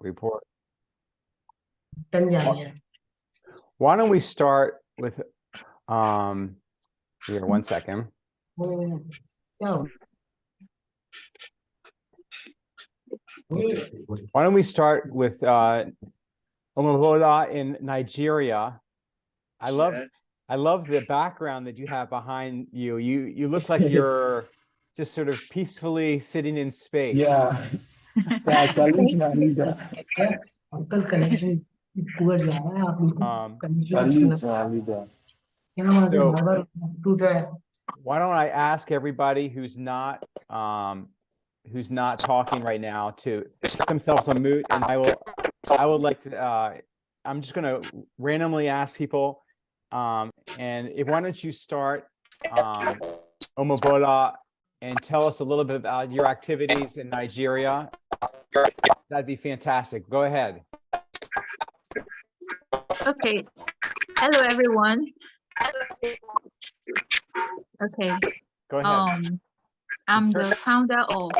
report. Tanzania. Why don't we start with here, one second. Yeah. Why don't we start with Omobola in Nigeria? I love the background that you have behind you. You look like you're just sort of peacefully sitting in space. Yeah. So I challenge my leader. Uncle connection poor जा रहा है आप लोग Challenge my leader. यहाँ वहाँ से So- बार-बार टूट रहा है Why don't I ask everybody who's not talking right now to put themselves on mute, and I would like to I'm just going to randomly ask people, and why don't you start, Omobola, and tell us a little bit about your activities in Nigeria. That'd be fantastic. Go ahead. Okay. Hello, everyone. Okay. Go ahead. I'm the founder of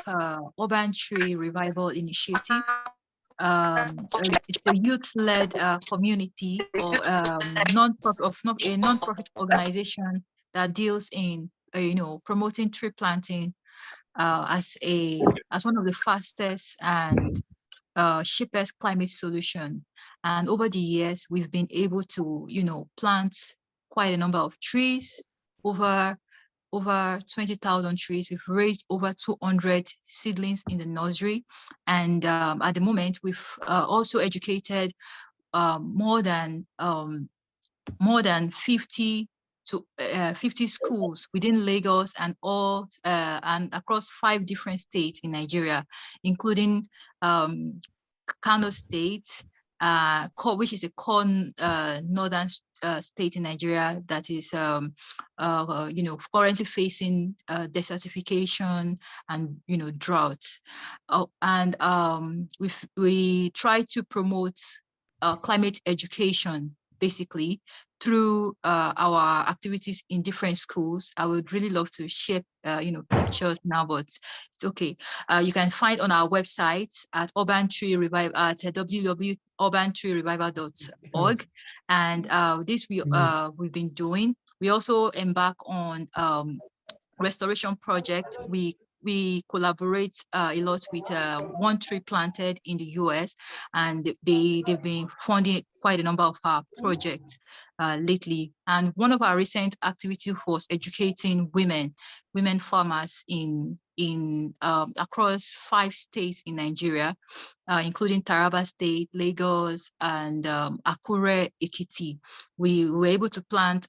Urban Tree Revival Initiative. It's a youth-led community or a non-profit organization that deals in promoting tree planting as one of the fastest and cheapest climate solution. And over the years, we've been able to plant quite a number of trees, over 20,000 trees. We've raised over 200 seedlings in the nursery, and at the moment we've also educated more than 50 schools within Lagos and and across 5 different states in Nigeria, including Kano State, which is a core northern state in Nigeria that is currently facing desertification and drought. We try to promote climate education basically through our activities in different schools. I would really love to share pictures now, but it's okay. You can find on our website at www.urbantreerevival.org, and this we've been doing. We also embark on restoration project. We collaborate a lot with One Tree Planted in the US, and they've been funding quite a number of our projects lately. And one of our recent activities was educating women farmers in across 5 states in Nigeria, including Taraba State, Lagos, and Akure, Ekiti. We were able to plant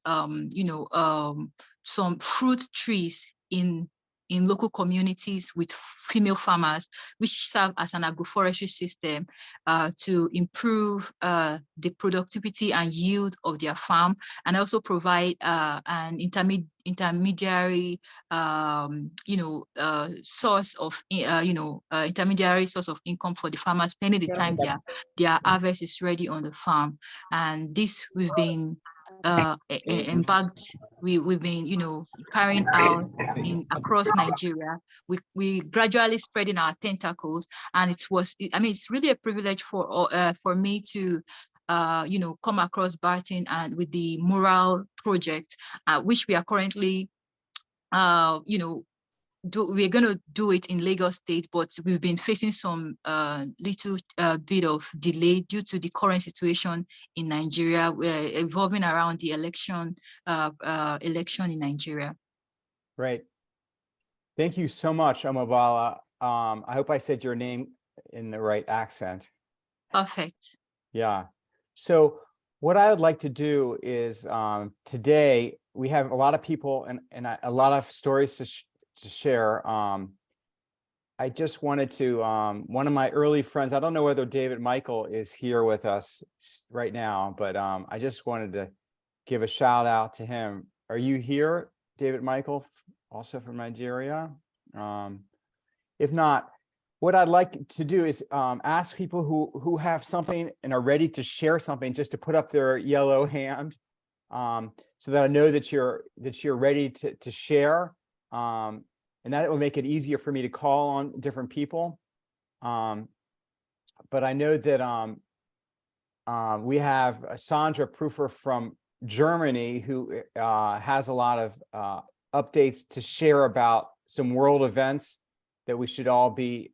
some fruit trees in local communities with female farmers, which serve as an agroforestry system to improve the productivity and yield of their farm, and also provide an intermediary source of income for the farmers, pending the time their harvest is ready on the farm. And this we've been we've been carrying out across Nigeria. We gradually spreading our tentacles, and it's really a privilege for me to come across Barton and with the Mural project, which we are currently we're going to do it in Lagos State, but we've been facing some little bit of delay due to the current situation in Nigeria. We're evolving around the election in Nigeria. Great. Thank you so much, Omobola. I hope I said your name in the right accent. Perfect. Yeah. So what I would like to do is today we have a lot of people and a lot of stories to share. I just wanted to, one of my early friends, I don't know whether David Michael is here with us right now, but I just wanted to give a shout out to him. Are you here, David Michael, also from Nigeria? If not, what I'd like to do is ask people who have something and are ready to share something just to put up their yellow hand, so that I know that you're ready to share. And that will make it easier for me to call on different people. but I know that we have Sandra Prüfer from Germany who has a lot of updates to share about some world events that we should all be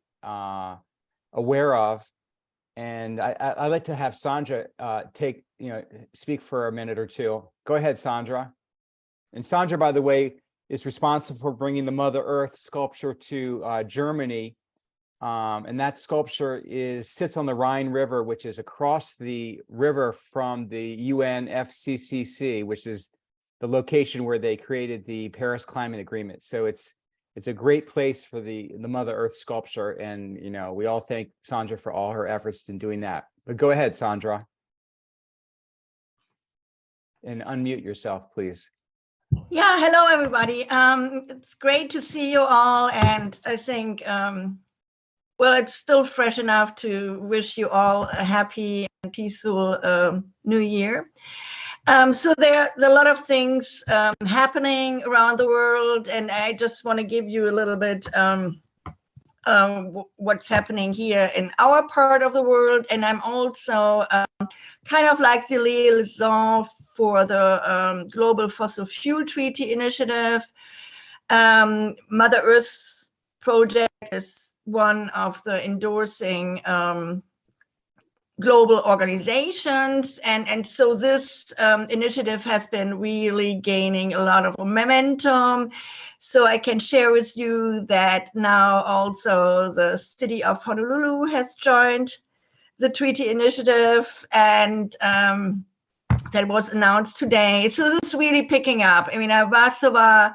aware of. And I'd like to have Sandra speak for a minute or two. Go ahead, Sandra. And Sandra, by the way, is responsible for bringing the Mother Earth sculpture to Germany. And that sculpture sits on the Rhine River, which is across the river from the UNFCCC, which is the location where they created the Paris Climate Agreement. So it's a great place for the Mother Earth sculpture. And, we all thank Sandra for all her efforts in doing that. But go ahead, Sandra. And unmute yourself, please. Yeah, hello, everybody. It's great to see you all. And I think, well, it's still fresh enough to wish you all a happy and peaceful new year. So there's a lot of things happening around the world, and I just want to give you a little bit what's happening here in our part of the world. And I'm also kind of like the liaison for the Global Fossil Fuel Treaty Initiative. Mother Earth Project is one of the endorsing global organizations, and so this initiative has been really gaining a lot of momentum. So I can share with you that now also the city of Honolulu has joined the treaty initiative, and that was announced today. So this is really picking up. I mean, Warsaw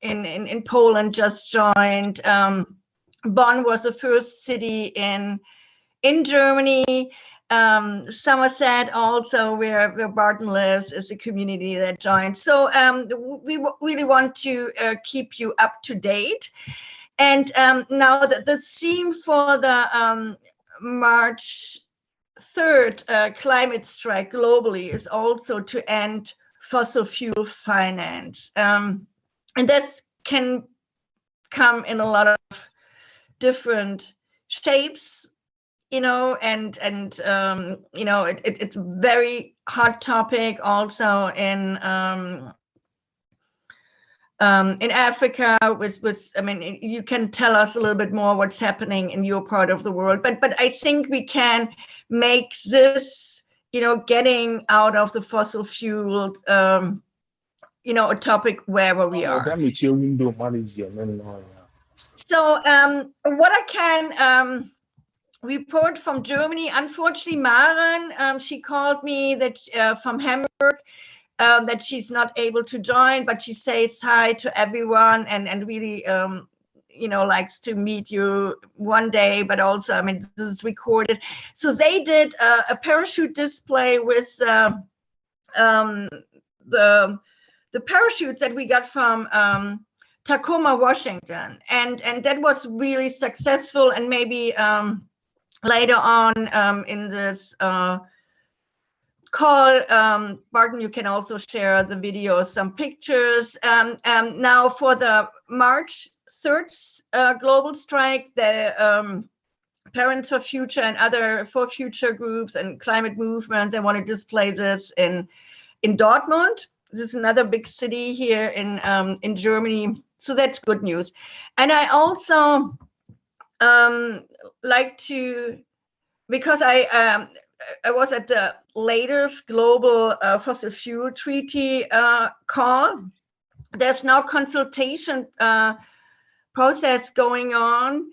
in Poland just joined. Bonn was the first city in Germany. Somerset also, where Barton lives, is a community that joined. So we really want to keep you up to date. And now the theme for the March 3rd climate strike globally is also to end fossil fuel finance. And this can come in a lot of different shapes, and it's a very hot topic also in Africa. I mean, you can tell us a little bit more what's happening in your part of the world, but I think we can make this, getting out of the fossil fuels, a topic wherever we are. So what I can report from Germany, unfortunately, Maren, she called me that from Hamburg, that she's not able to join, but she says hi to everyone and really, likes to meet you one day, but also, I mean, this is recorded. So they did a parachute display with the parachutes that we got from Tacoma, Washington, and that was really successful. And maybe later on in this call, Barton, you can also share the video, some pictures. Now for the March 3rd global strike, the Parents for Future and other For Future groups and climate movement, they want to display this in Dortmund. This is another big city here in Germany. So that's good news. And I also like to, because I was at the latest global fossil fuel treaty call. There's now consultation process going on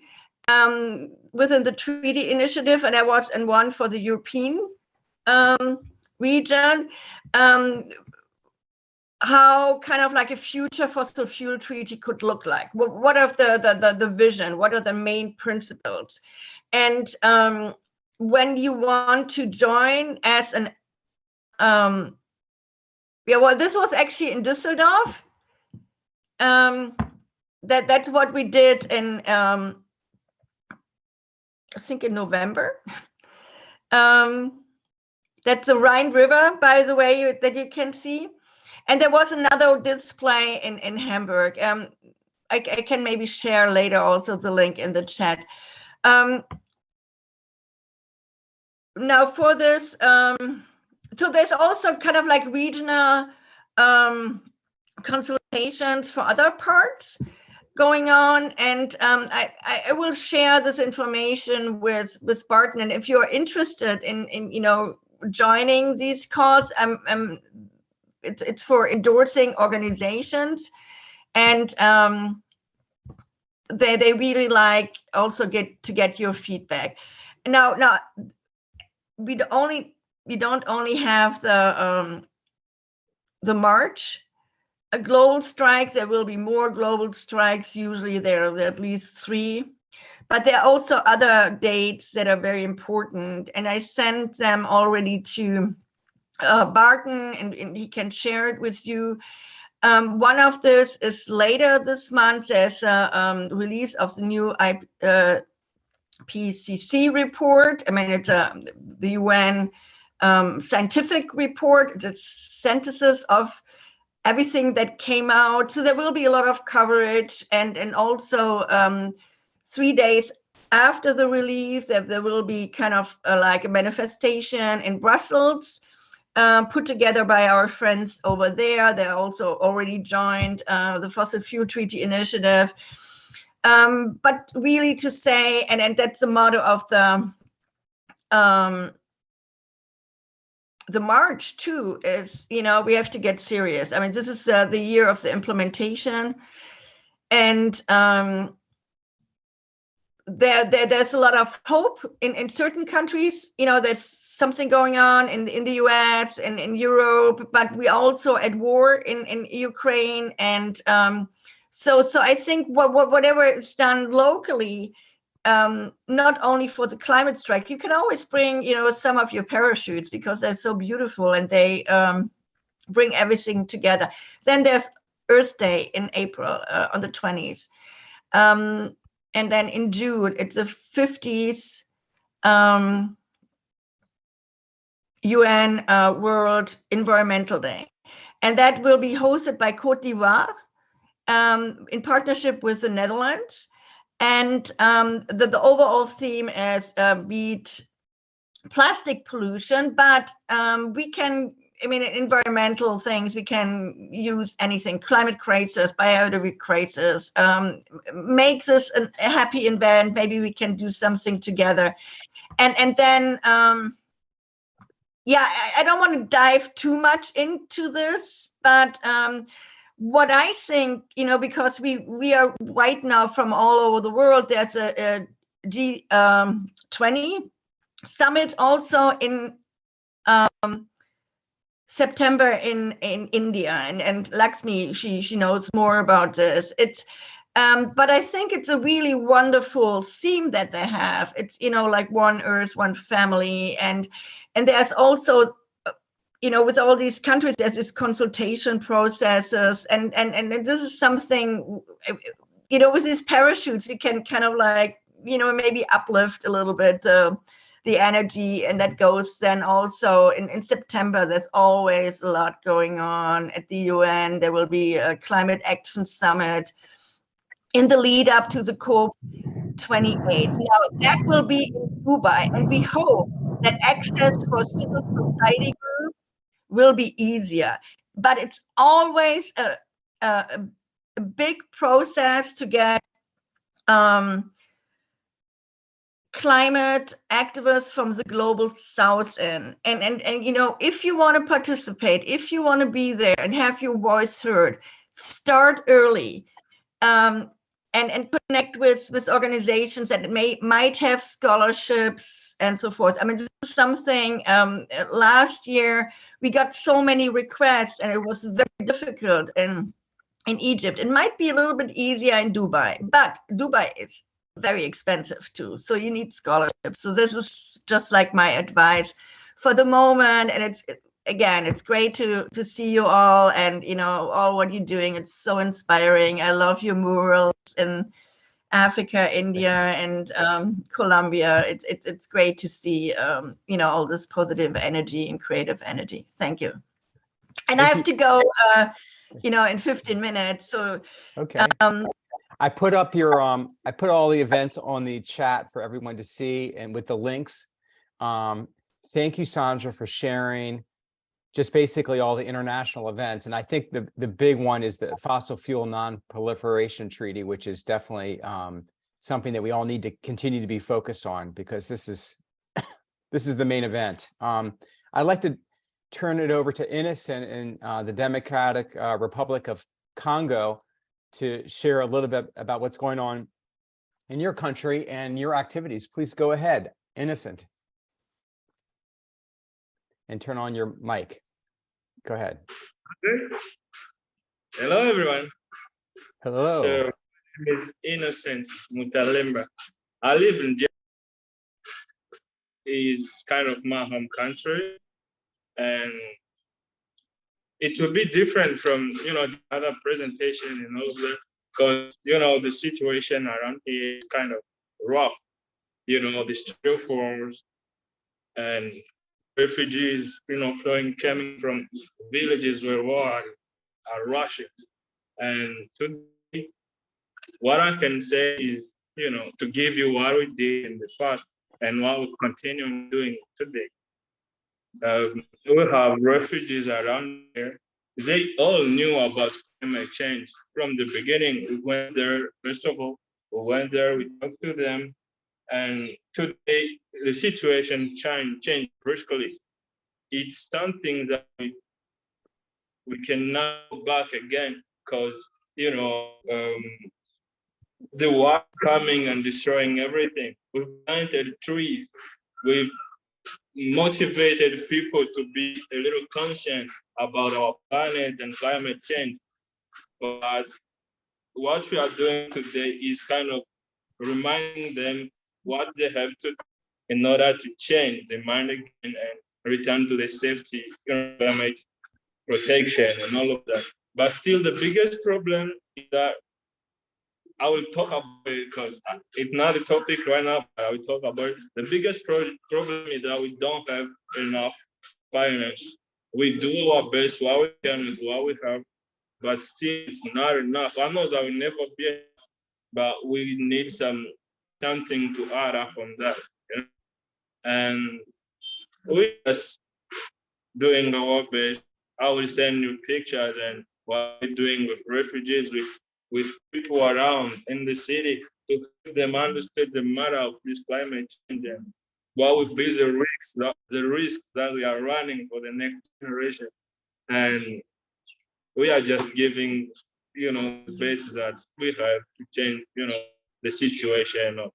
within the treaty initiative, and I was in one for the European region. How kind of like a future fossil fuel treaty could look like. What are the vision? What are the main principles? And when you want to join as an, this was actually in Düsseldorf. That's what we did in, I think in November. That's the Rhine River, by the way, that you can see. And there was another display in Hamburg. I can maybe share later also the link in the chat. now for this, so there's also kind of like regional consultations for other parts going on, and I will share this information with Barton. And if you're interested in joining these calls, it's for endorsing organizations, and they really like also get your feedback. Now we don't only have the March a global strike. There will be more global strikes. Usually there are at least 3, but there are also other dates that are very important, and I sent them already to Barton, and he can share it with you. One of this is later this month. There's a release of the new IPCC report. I mean, it's the UN scientific report. It's a synthesis of everything that came out. So there will be a lot of coverage, and also 3 days after the release, there will be kind of like a manifestation in Brussels, put together by our friends over there. They're also already joined the Fossil Fuel Treaty Initiative. But really to say, and that's the motto of the March too, is, we have to get serious. I mean, this is the year of the implementation, and there's a lot of hope in certain countries. There's something going on in the US and in Europe, but we also at war in Ukraine, and so I think whatever is done locally, not only for the climate strike, you can always bring some of your parachutes, because they're so beautiful and they bring everything together. Then there's Earth Day in April on the 20th, and then in June it's the 50th UN World Environmental Day, and that will be hosted by Côte d'Ivoire in partnership with the Netherlands. And the overall theme is beat plastic pollution, but we can, environmental things, we can use anything: climate crisis, biodiversity crisis, make this a happy event. Maybe we can do something together. And then, I don't want to dive too much into this, but what I think, because we are right now from all over the world, there's a G20 summit also in September in India, and Lakshmi, she knows more about this. It's but I think it's a really wonderful theme that they have. It's like one Earth, one family, and there's also with all these countries, there's this consultation processes, and this is something, with these parachutes, we can kind of like, maybe uplift a little bit the energy, and that goes then also in September. There's always a lot going on at the UN. There will be a climate action summit in the lead up to the COP28. Now that will be in Dubai, and we hope that access for civil society groups will be easier, but it's always a big process to get climate activists from the global south in, and if you want to participate, if you want to be there and have your voice heard, start early, and connect with organizations that might have scholarships and so forth. I mean, this is something, last year we got so many requests, and it was very difficult in Egypt. It might be a little bit easier in Dubai, but Dubai is very expensive too, so you need scholarships. So this is just like my advice for the moment, and it's great to see you all, and all what you're doing. It's so inspiring. I love your murals in Africa, India, and Colombia. It's great to see all this positive energy and creative energy. Thank you. And I have to go in 15 minutes, so okay. I put up your I put all the events on the chat for everyone to see, and with the links. thank you, Sandra, for sharing just basically all the international events. And I think the big one is the Fossil Fuel Non-Proliferation Treaty, which is definitely something that we all need to continue to be focused on, because this is the main event. I'd like to turn it over to Innocent in the Democratic Republic of Congo to share a little bit about what's going on in your country and your activities. Please go ahead, Innocent. And turn on your mic. Go ahead. Okay. Hello, everyone. Hello. So, my name is Innocent Mutalemba. I live in Japan. It's kind of my home country, and it will be different from the other presentation and all of that, because the situation around here is kind of rough. The street force and refugees, flowing, coming from villages where war are rushing. And today, what I can say is, to give you what we did in the past and what we continue doing today. We have refugees around here. They all knew about climate change from the beginning. We went there, first of all, we talked to them, and today the situation changed briskly. It's something that we cannot go back again, because the war coming and destroying everything. We've planted trees. We've motivated people to be a little conscious about our planet and climate change. But what we are doing today is kind of reminding them what they have to do in order to change their mind again and return to the safety, climate protection and all of that. But still, the biggest problem is that I will talk about it because it's not a topic right now, but I will talk about it. The biggest problem is that we don't have enough finance. We do our best, what we can with what we have, but still it's not enough. I know that will never be enough, but we need something to add up on that. And we just doing our best. I will send you pictures and what we're doing with refugees, with people around in the city to help them understand the matter of this climate change and what would be the risks that we are running for the next generation. And we are just giving, the best that we have to change, the situation of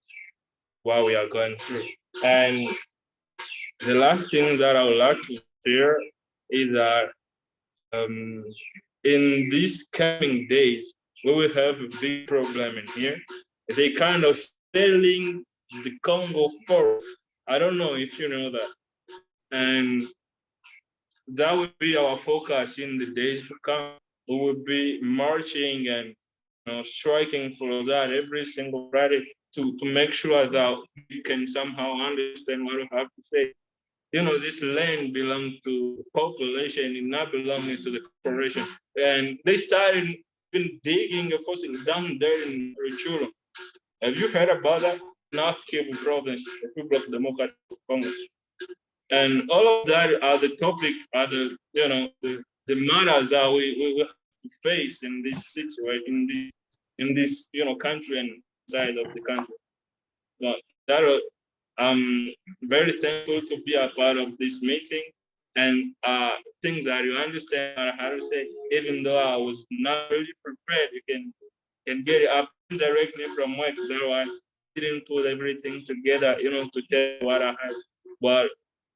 what we are going through. And the last thing that I would like to share is that in these coming days, we will have a big problem in here. They kind of selling the Congo forest. I don't know if you know that. And that will be our focus in the days to come. We will be marching and striking for that every single Friday to make sure that we can somehow understand what we have to say. This land belongs to the population, it not belonging to the corporation. And they started been digging a fossil down there in Rutshuru. Have you heard about that? North Kivu province, the Republic of Democratic of Congo. And all of that are the topic, are the matters that we have to face in this situation, in this country and side of the country. So that I'm very thankful to be a part of this meeting. And things that you understand how to say, even though I was not really prepared, you can get it up directly from work. So I didn't put everything together, to tell what I had, what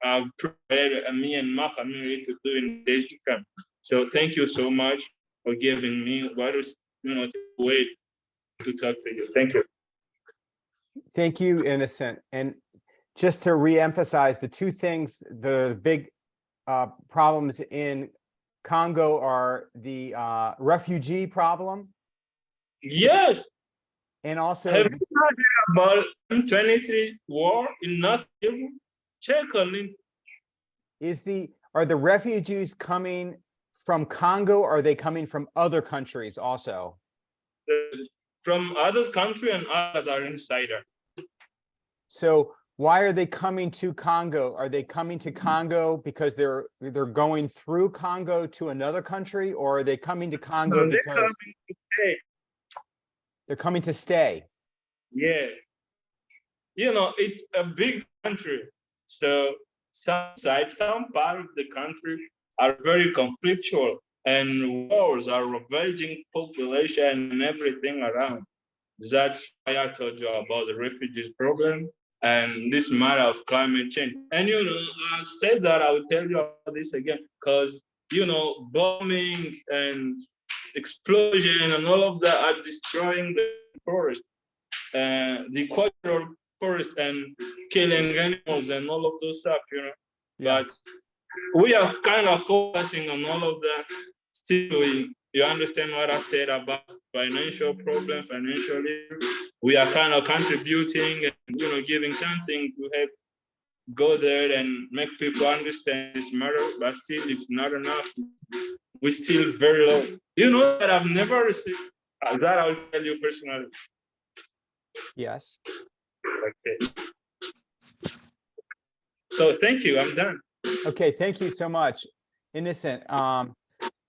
I've prepared me and Mark to do in days to come. So thank you so much for giving me what is, way to talk to you. Thank you. Thank you, Innocent. And just to reemphasize the two things, the big problems in Congo are the refugee problem. Yes. And also, have you heard about M23 war in North Kivu? Check on it. Are the refugees coming from Congo, or are they coming from other countries also? From other countries, and others are insider. So why are they coming to Congo? Are they coming to Congo because they're going through Congo to another country, or are they coming to Congo No, they're because coming to stay. they're coming to stay? Yeah. You know, it's a big country. So some part of the country are very conflictual, and wars are ravaging population and everything around. That's why I told you about the refugees problem and this matter of climate change. And you know, I said that I will tell you about this again because you know, bombing and explosion and all of that are destroying the forest, the equatorial forest, and killing animals and all of those stuff. You know, but Yes. we are kind of focusing on all of that. Still, you understand what I said about financial problem, financial issue. We are kind of contributing and giving something to help go there and make people understand this matter, but still it's not enough. We're still very low. You know that I've never received that. I'll tell you personally. Yes. Okay. So thank you. I'm done. Okay, thank you so much. Innocent.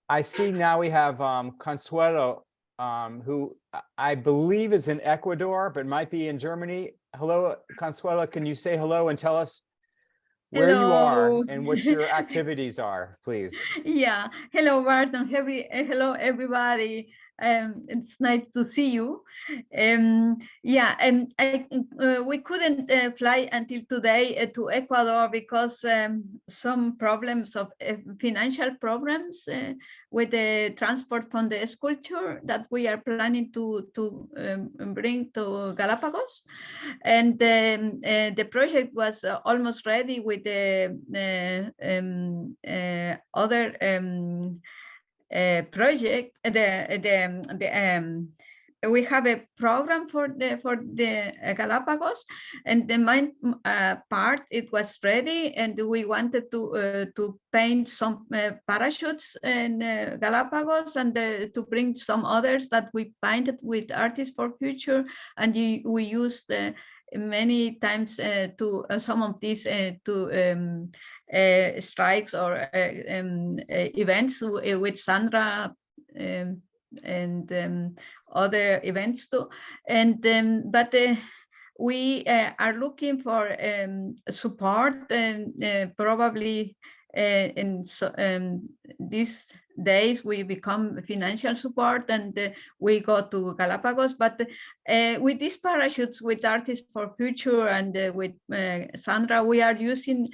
I see now we have Consuelo, who I believe is in Ecuador, but might be in Germany. Hello, Consuelo, can you say hello and tell us where you are Hello. and what your activities are, please? Yeah. Hello, Barton. Hello, everybody. It's nice to see you. We couldn't fly until today to Ecuador because some problems of financial problems with the transport from the sculpture that we are planning to bring to Galapagos. And the project was almost ready with the other project. We have a program for the Galapagos, and the main part it was ready, and we wanted to paint some parachutes in Galapagos, and to bring some others that we painted with Artists for Future, and we used many times to some of these to strikes or events with Sandra and other events too. And but we are looking for support, and probably in these days we become financial support, and we go to Galapagos. But with these parachutes, with Artists for Future and with Sandra, we are using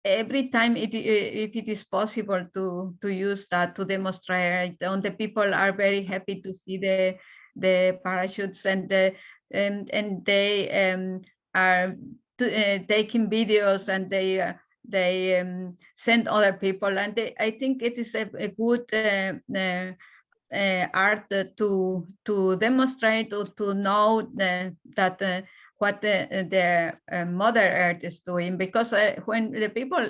every time if it is possible to use that to demonstrate. And the people are very happy to see the parachutes, and they are taking videos, and they send other people, and I think it is a good art to demonstrate or to know that what the Mother Earth is doing, because when the people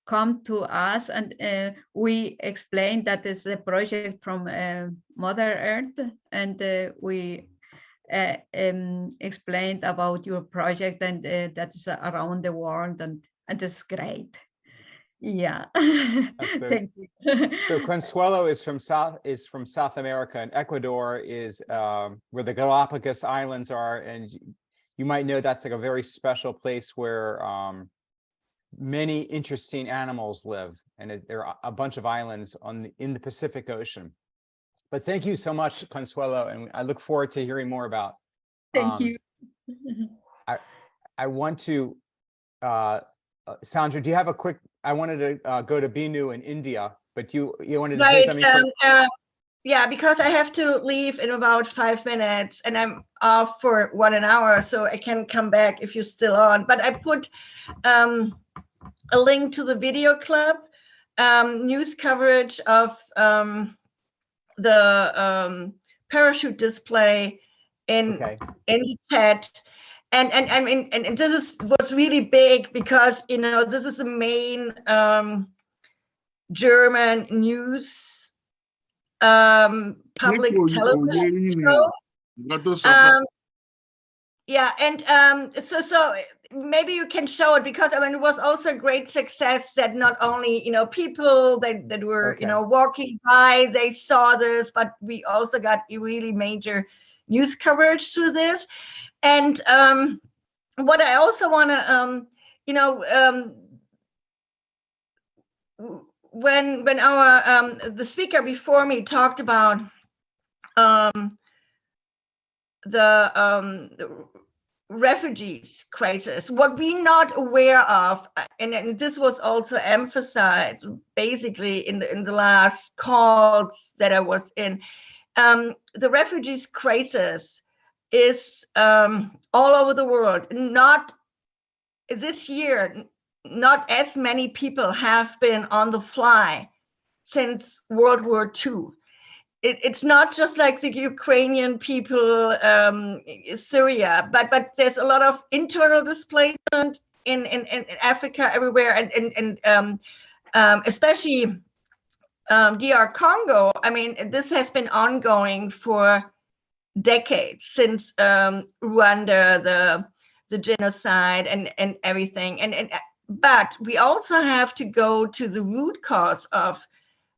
come to us and we explain that is a project from Mother Earth, and we explained about your project, and that is around the world, and it's great. Yeah. Thank you. So Consuelo is from South America, and Ecuador is where the Galapagos Islands are, and you might know that's like a very special place where many interesting animals live, and there are a bunch of islands in the Pacific Ocean. But thank you so much, Consuelo, and I look forward to hearing more about. Thank you. I want to, Sandra, do you have a quick? I wanted to go to Binu in India, but you wanted to say something quick. Yeah, because I have to leave in about 5 minutes, and I'm off for 1 hour, so I can come back if you're still on. But I put a link to the video club, news coverage of the parachute display in the TED. And I mean, and this was really big because this is the main German news public television show. Yeah, and so maybe you can show it, because I mean it was also a great success that not only people that were Okay. walking by, they saw this, but we also got a really major news coverage through this. And what I also want to when our the speaker before me talked about the refugees crisis, what we're not aware of, and this was also emphasized basically in the last calls that I was in, the refugees crisis is all over the world. Not this year, not as many people have been on the fly since World War II. It's not just like the Ukrainian people, Syria, but there's a lot of internal displacement in Africa everywhere, and especially DR Congo. I mean, this has been ongoing for decades, since Rwanda, the genocide and everything. But we also have to go to the root cause of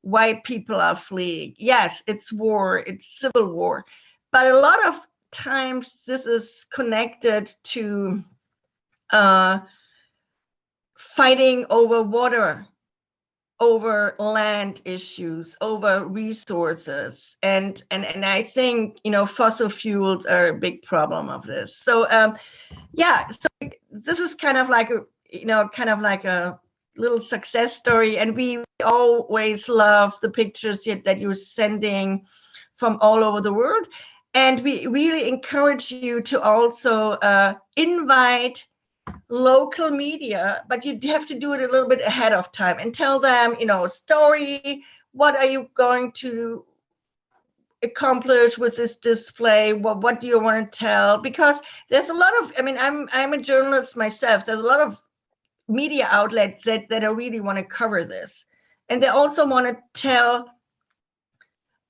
why people are fleeing. Yes, it's war, it's civil war, but a lot of times this is connected to fighting over water, over land issues, over resources, and I think fossil fuels are a big problem of this. So yeah, so this is kind of like a little success story, and we always love the pictures that you're sending from all over the world, and we really encourage you to also invite local media, but you have to do it a little bit ahead of time and tell them a story. What are you going to accomplish with this display? What do you want to tell? Because there's a lot of, I mean, I'm a journalist myself, there's a lot of media outlets that I really want to cover this, and they also want to tell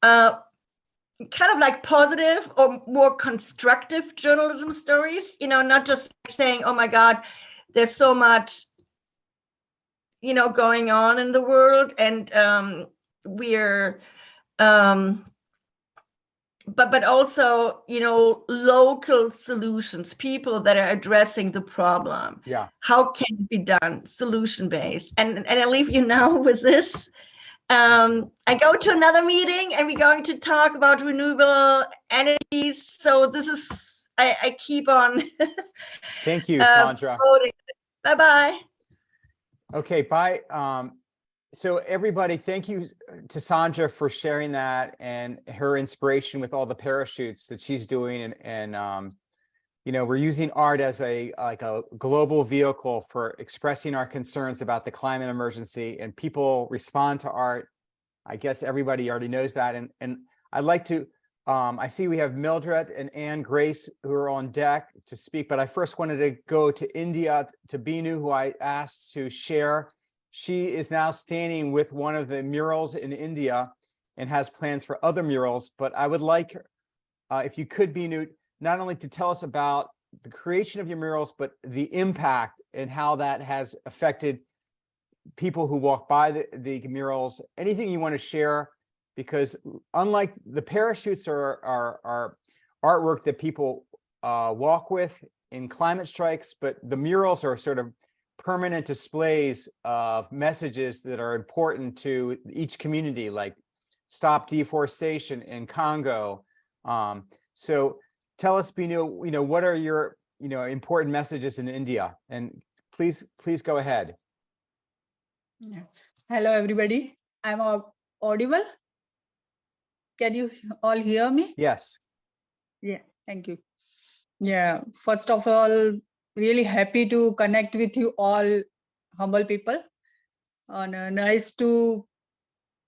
kind of like positive or more constructive journalism stories, not just saying, oh my God, there's so much going on in the world, and we're but also local solutions, people that are addressing the problem. Yeah. How can it be done, solution based? And I leave you now with this. I go to another meeting and we're going to talk about renewable energies. So this is I keep on Thank you, Sandra. Bye-bye. Okay, bye. So everybody, thank you to Sandra for sharing that and her inspiration with all the parachutes that she's doing. And we're using art as a global vehicle for expressing our concerns about the climate emergency, and people respond to art. I guess everybody already knows that. And I'd like to, I see we have Mildred and Anne Grace who are on deck to speak, but I first wanted to go to India, to Binu, who I asked to share. She is now standing with one of the murals in India and has plans for other murals. But I would like, if you could, Binu, not only to tell us about the creation of your murals, but the impact and how that has affected people who walk by the murals. Anything you want to share, because unlike the parachutes are artwork that people walk with in climate strikes, but the murals are sort of permanent displays of messages that are important to each community, like stop deforestation in Congo. So tell us, Binu, what are your important messages in India? And please go ahead. Yeah. Hello, everybody. I'm audible. Can you all hear me? Yes. Yeah, thank you. Yeah, first of all, really happy to connect with you all, humble people. And nice to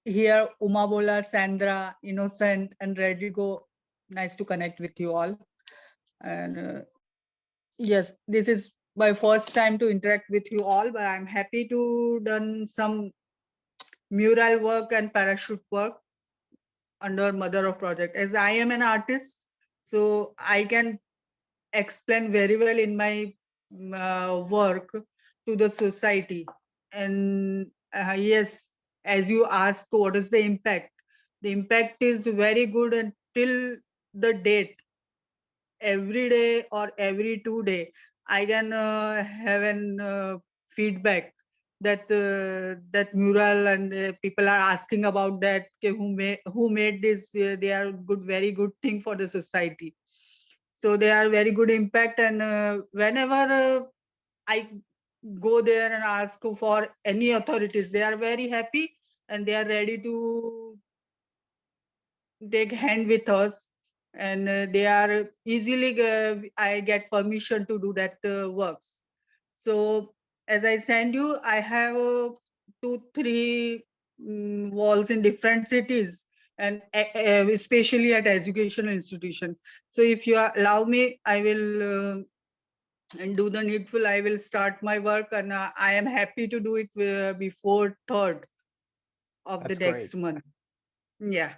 hear Umabola, Sandra, Innocent, and Rodrigo. Nice to connect with you all. And yes, this is my first time to interact with you all, but I'm happy to done some mural work and parachute work under Mother of Project. As I am an artist, so I can explain very well in my work to the society. And yes, as you ask, what is the impact? The impact is very good until the date. Every day or every 2 days, I can have an feedback that that mural, and people are asking about that, who made this. They are good, very good thing for the society. So they are very good impact, and whenever I go there and ask for any authorities, they are very happy and they are ready to take hand with us, and they are easily I get permission to do that works. So as I send you, I have 2-3 walls in different cities, and especially at educational institution. So if you allow me, I will and do the needful. I will start my work, and I am happy to do it before 3rd of That's the next great. month. Yeah.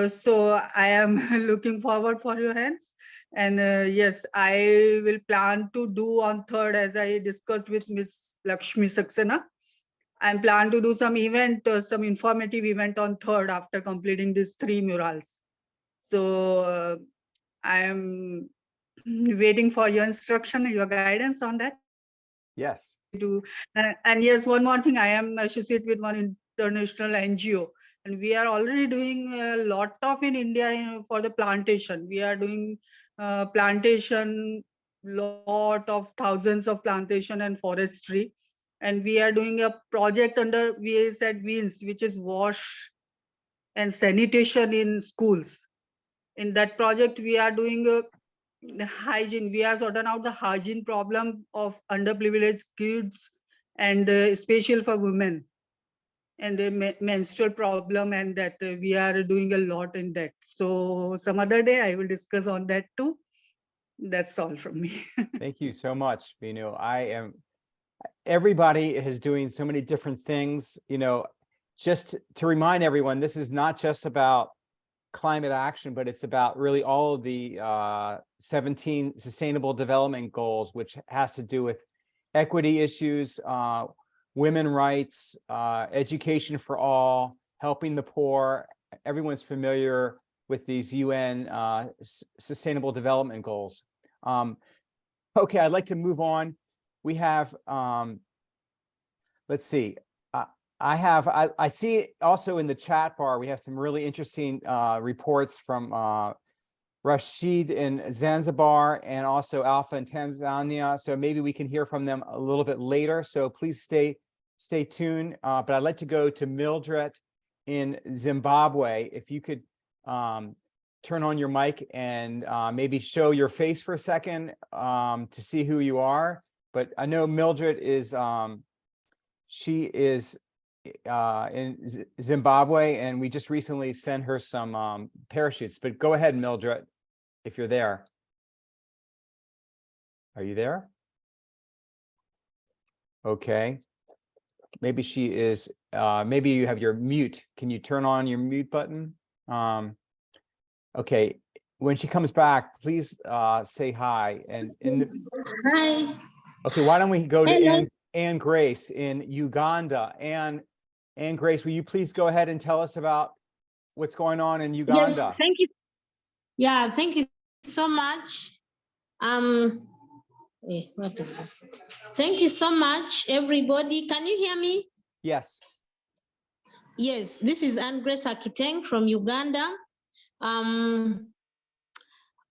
So I am looking forward for your hands, and yes, I will plan to do on 3rd, as I discussed with Miss Lakshmi Saxena. I'm plan to do some event, some informative event on 3rd after completing these 3 murals. So I am waiting for your instruction, your guidance on that. Yes. And yes, one more thing, I am associated with one international NGO, and we are already doing a lot of in India for the plantation. We are doing plantation, lot of thousands of plantation and forestry, and we are doing a project under, we said WINS, which is wash and sanitation in schools. In that project, we are doing the hygiene. We are sorting out the hygiene problem of underprivileged kids, and especially for women, and the menstrual problem, and that we are doing a lot in that. So some other day I will discuss on that too. That's all from me. Thank you so much, Binu. Everybody is doing so many different things, just to remind everyone, this is not just about climate action, but it's about really all of the 17 sustainable development goals, which has to do with equity issues, women rights, education for all, helping the poor. Everyone's familiar with these UN sustainable development goals. Okay, I'd like to move on. We have, let's see. I see also in the chat bar, we have some really interesting reports from Rashid in Zanzibar and also Alpha in Tanzania. So maybe we can hear from them a little bit later. So please stay tuned. But I'd like to go to Mildred in Zimbabwe. If you could turn on your mic and maybe show your face for a second to see who you are. But I know Mildred is, she is in Zimbabwe, and we just recently sent her some parachutes. But go ahead, Mildred, if you're there. Are you there? Okay. Maybe she is, maybe you have your mute. Can you turn on your mute button? Okay. When she comes back, please say hi. And Hi. Okay, why don't we go to Anne Grace in Uganda. Anne Grace, will you please go ahead and tell us about what's going on in Uganda? Yes, thank you. Yeah, thank you so much. What is this? Thank you so much, everybody. Can you hear me? Yes. Yes, this is Anne Grace Akiteng from Uganda.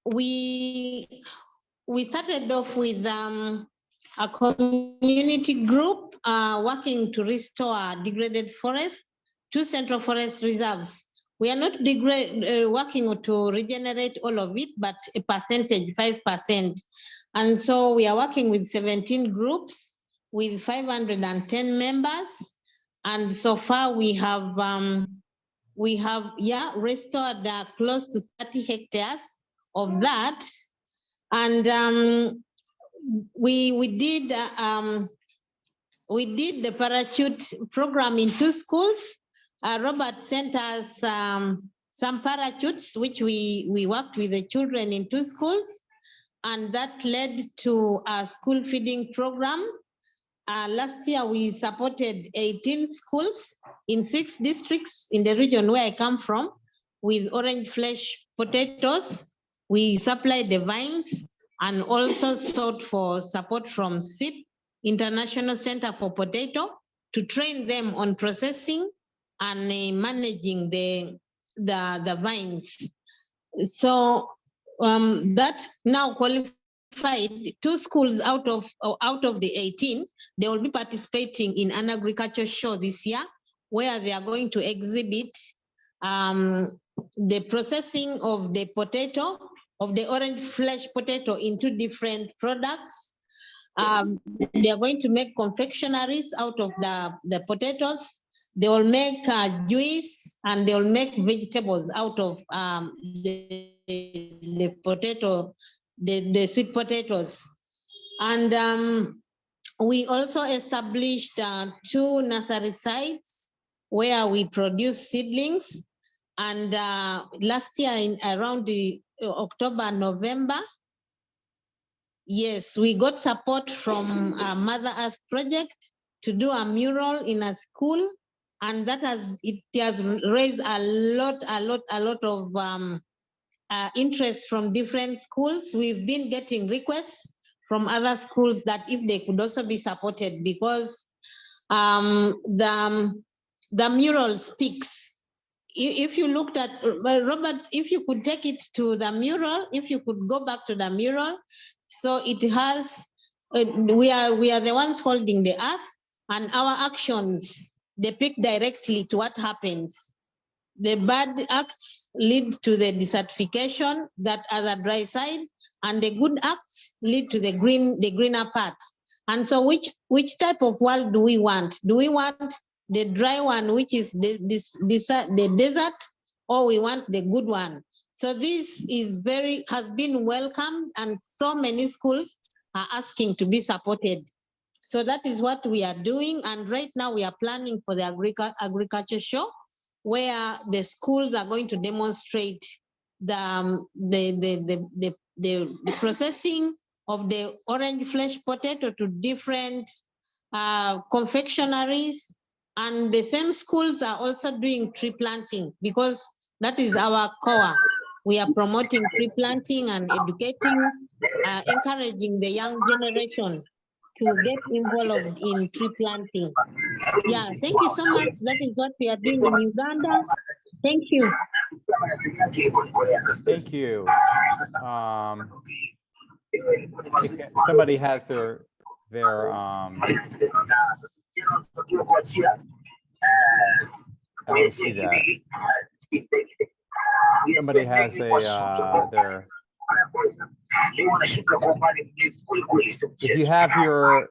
We started off with a community group working to restore degraded forest to central forest reserves. We are not working to regenerate all of it, but a percentage, 5%. And so we are working with 17 groups with 510 members. And so far we have restored close to 30 hectares of that. And we did the parachute program in 2 schools. Robert sent us some parachutes, which we worked with the children in 2 schools. and that led to a school feeding program. Last year, we supported 18 schools in 6 districts in the region where I come from with orange flesh potatoes. We supplied the vines and also sought for support from SIP, International Center for Potato, to train them on processing and managing the vines. So that now qualified 2 schools out of the 18. They will be participating in an agriculture show this year, where they are going to exhibit the processing of the potato, of the orange flesh potato, into different products. They are going to make confectionaries out of the potatoes. They will make juice, and they will make vegetables out of the potato, the sweet potatoes. And we also established 2 nursery sites where we produce seedlings. And last year, in around the October, November, yes, we got support from Mother Earth Project to do a mural in a school, and that has raised a lot of interest from different schools. We've been getting requests from other schools that if they could also be supported, because the mural speaks. If you looked at, Robert, if you could take it to the mural, if you could go back to the mural, so it has, we are the ones holding the earth, and our actions depict directly to what happens. The bad acts lead to the desertification, that other dry side, and the good acts lead to the greener part. And so which type of world do we want? Do we want the dry one, which is the desert, or we want the good one? So this is has been welcomed, and so many schools are asking to be supported. So that is what we are doing. And right now we are planning for the agriculture show, where the schools are going to demonstrate the processing of the orange flesh potato to different confectionaries. And the same schools are also doing tree planting, because that is our core. We are promoting tree planting and educating, encouraging the young generation to get involved in tree planting. Yeah, thank you so much. That is what we are doing in Uganda. Thank you. Thank you. Somebody has their I don't see that. Somebody has their, if you have your,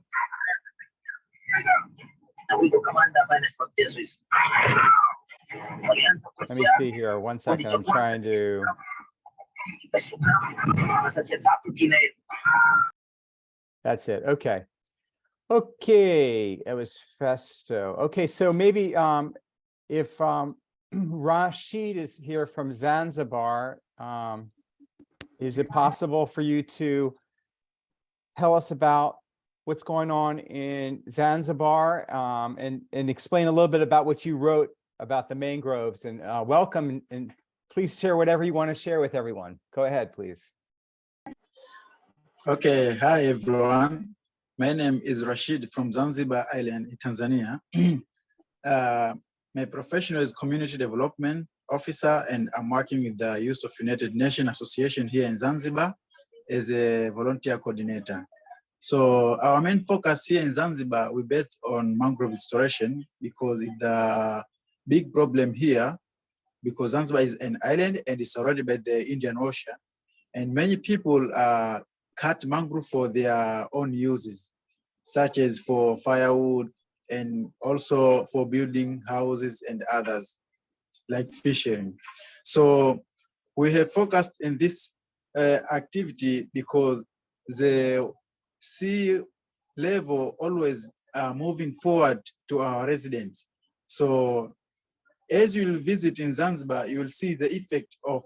let me see here, 1 second, I'm trying to. That's it, okay. Okay, it was Festo. Okay, so maybe if Rashid is here from Zanzibar, is it possible for you to tell us about what's going on in Zanzibar, and explain a little bit about what you wrote about the mangroves, and welcome, and please share whatever you want to share with everyone. Go ahead, please. Okay, hi everyone. My name is Rashid from Zanzibar Island in Tanzania. My profession is community development officer, and I'm working with the Youth of United Nations Association here in Zanzibar as a volunteer coordinator. So our main focus here in Zanzibar, we're based on mangrove restoration, because it's the big problem here, because Zanzibar is an island and it's surrounded by the Indian Ocean. And many people cut mangrove for their own uses, such as for firewood and also for building houses and others, like fishing. So we have focused in this activity because the sea level always moving forward to our residents. So as you will visit in Zanzibar, you will see the effect of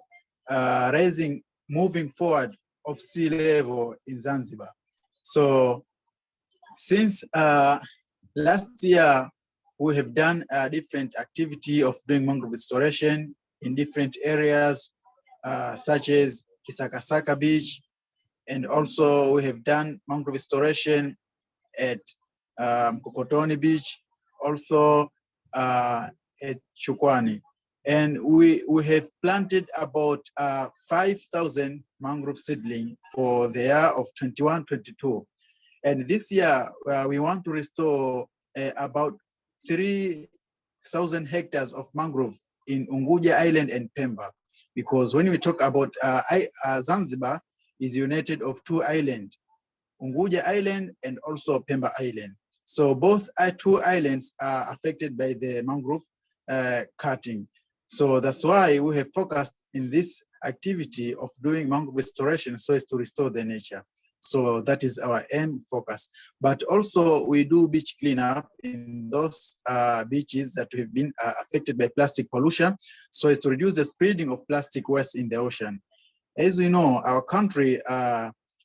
moving forward of sea level in Zanzibar. So since last year, we have done a different activity of doing mangrove restoration in different areas, such as Kisakasaka Beach, and also we have done mangrove restoration at Kokotoni Beach, also at Chukwani. And we have planted about 5,000 mangrove seedling for the year of 21-22. And this year, we want to restore about 3,000 hectares of mangrove in Unguja Island and Pemba. Because when we talk about Zanzibar is united of two islands, Unguja Island and also Pemba Island. So both two islands are affected by the mangrove cutting. So that's why we have focused in this activity of doing mangrove restoration so as to restore the nature. So that is our aim focus. But also we do beach cleanup in those beaches that have been affected by plastic pollution so as to reduce the spreading of plastic waste in the ocean. As we know, our country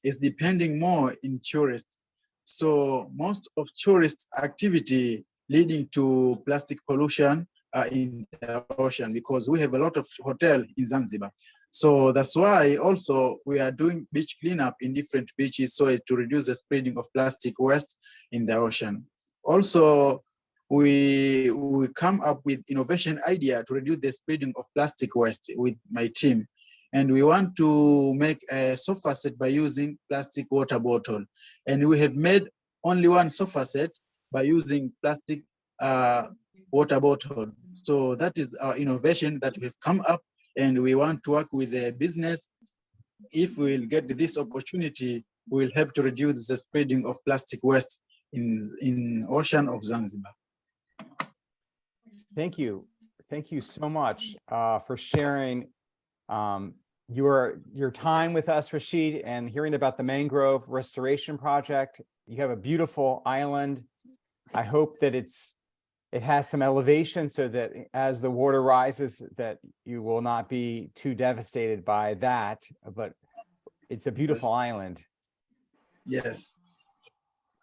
is depending more in tourists. So most of tourist activity leading to plastic pollution in the ocean because we have a lot of hotels in Zanzibar. So that's why also we are doing beach cleanup in different beaches so as to reduce the spreading of plastic waste in the ocean. Also, we come up with innovation idea to reduce the spreading of plastic waste with my team. And we want to make a sofa set by using plastic water bottle. And we have made only one sofa set by using plastic water bottle. So that is our innovation that we've come up, and we want to work with the business. If we'll get this opportunity, we'll help to reduce the spreading of plastic waste in ocean of Zanzibar. Thank you. Thank you so much for sharing your time with us, Rashid, and hearing about the mangrove restoration project. You have a beautiful island. I hope that it has some elevation so that as the water rises, that you will not be too devastated by that, but it's a beautiful island. Yes.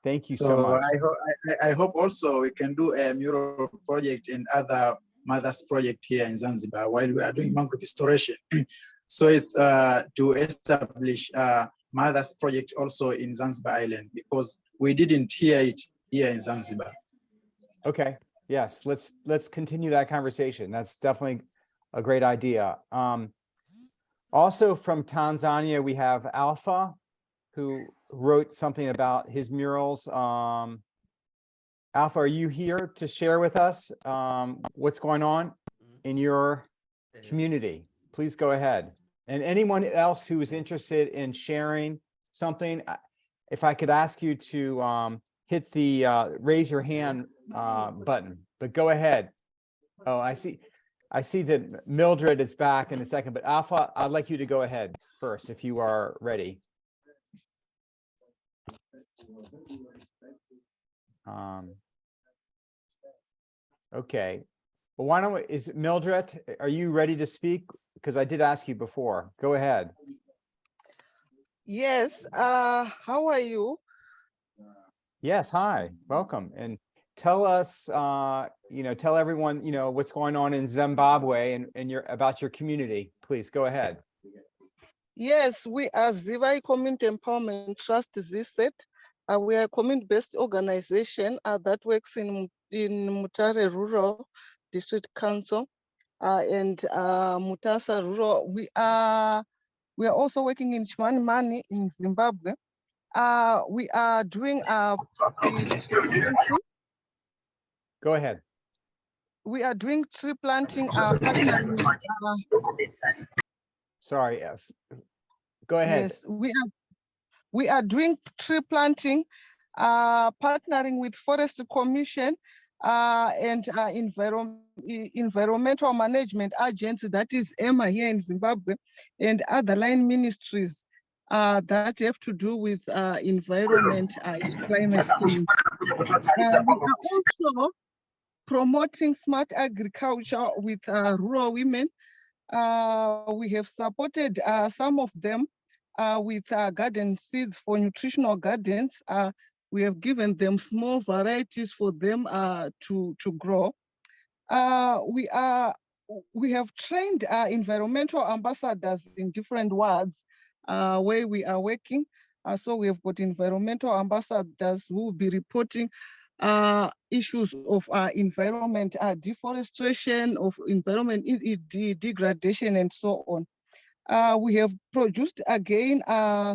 Thank you so much. I hope also we can do a mural project and other mothers project here in Zanzibar while we are doing mangrove restoration. So it's to establish mothers project also in Zanzibar Island because we didn't hear it here in Zanzibar. Okay. Yes, let's continue that conversation. That's definitely a great idea. Also from Tanzania, we have Alpha, who wrote something about his murals. Alpha, are you here to share with us what's going on in your community? Please go ahead. And anyone else who is interested in sharing something, if I could ask you to hit the raise your hand button, but go ahead. Oh, I see that Mildred is back in a second, but Alpha, I'd like you to go ahead first if you are ready. Okay. Well, why don't we, is Mildred, are you ready to speak? Because I did ask you before. Go ahead. Yes. How are you? Yes. Hi. Welcome. And tell us, tell everyone, what's going on in Zimbabwe and about your community. Please go ahead. Yes, we are Zivai Community Empowerment Trust, ZSET. We are a community-based organization that works in Mutare Rural District Council and Mutasa Rural. We are also working in Chimanimani in Zimbabwe. We are doing Go ahead. We are doing tree planting. Sorry. Go ahead. Yes, we are doing tree planting, partnering with Forest Commission and environmental management agency, that is EMA here in Zimbabwe, and other line ministries that have to do with environment and climate change. We are also promoting smart agriculture with rural women. We have supported some of them with garden seeds for nutritional gardens. We have given them small varieties for them to grow. We have trained environmental ambassadors in different wards where we are working. So we have got environmental ambassadors who will be reporting issues of environment deforestation, of environment degradation, and so on. We have produced again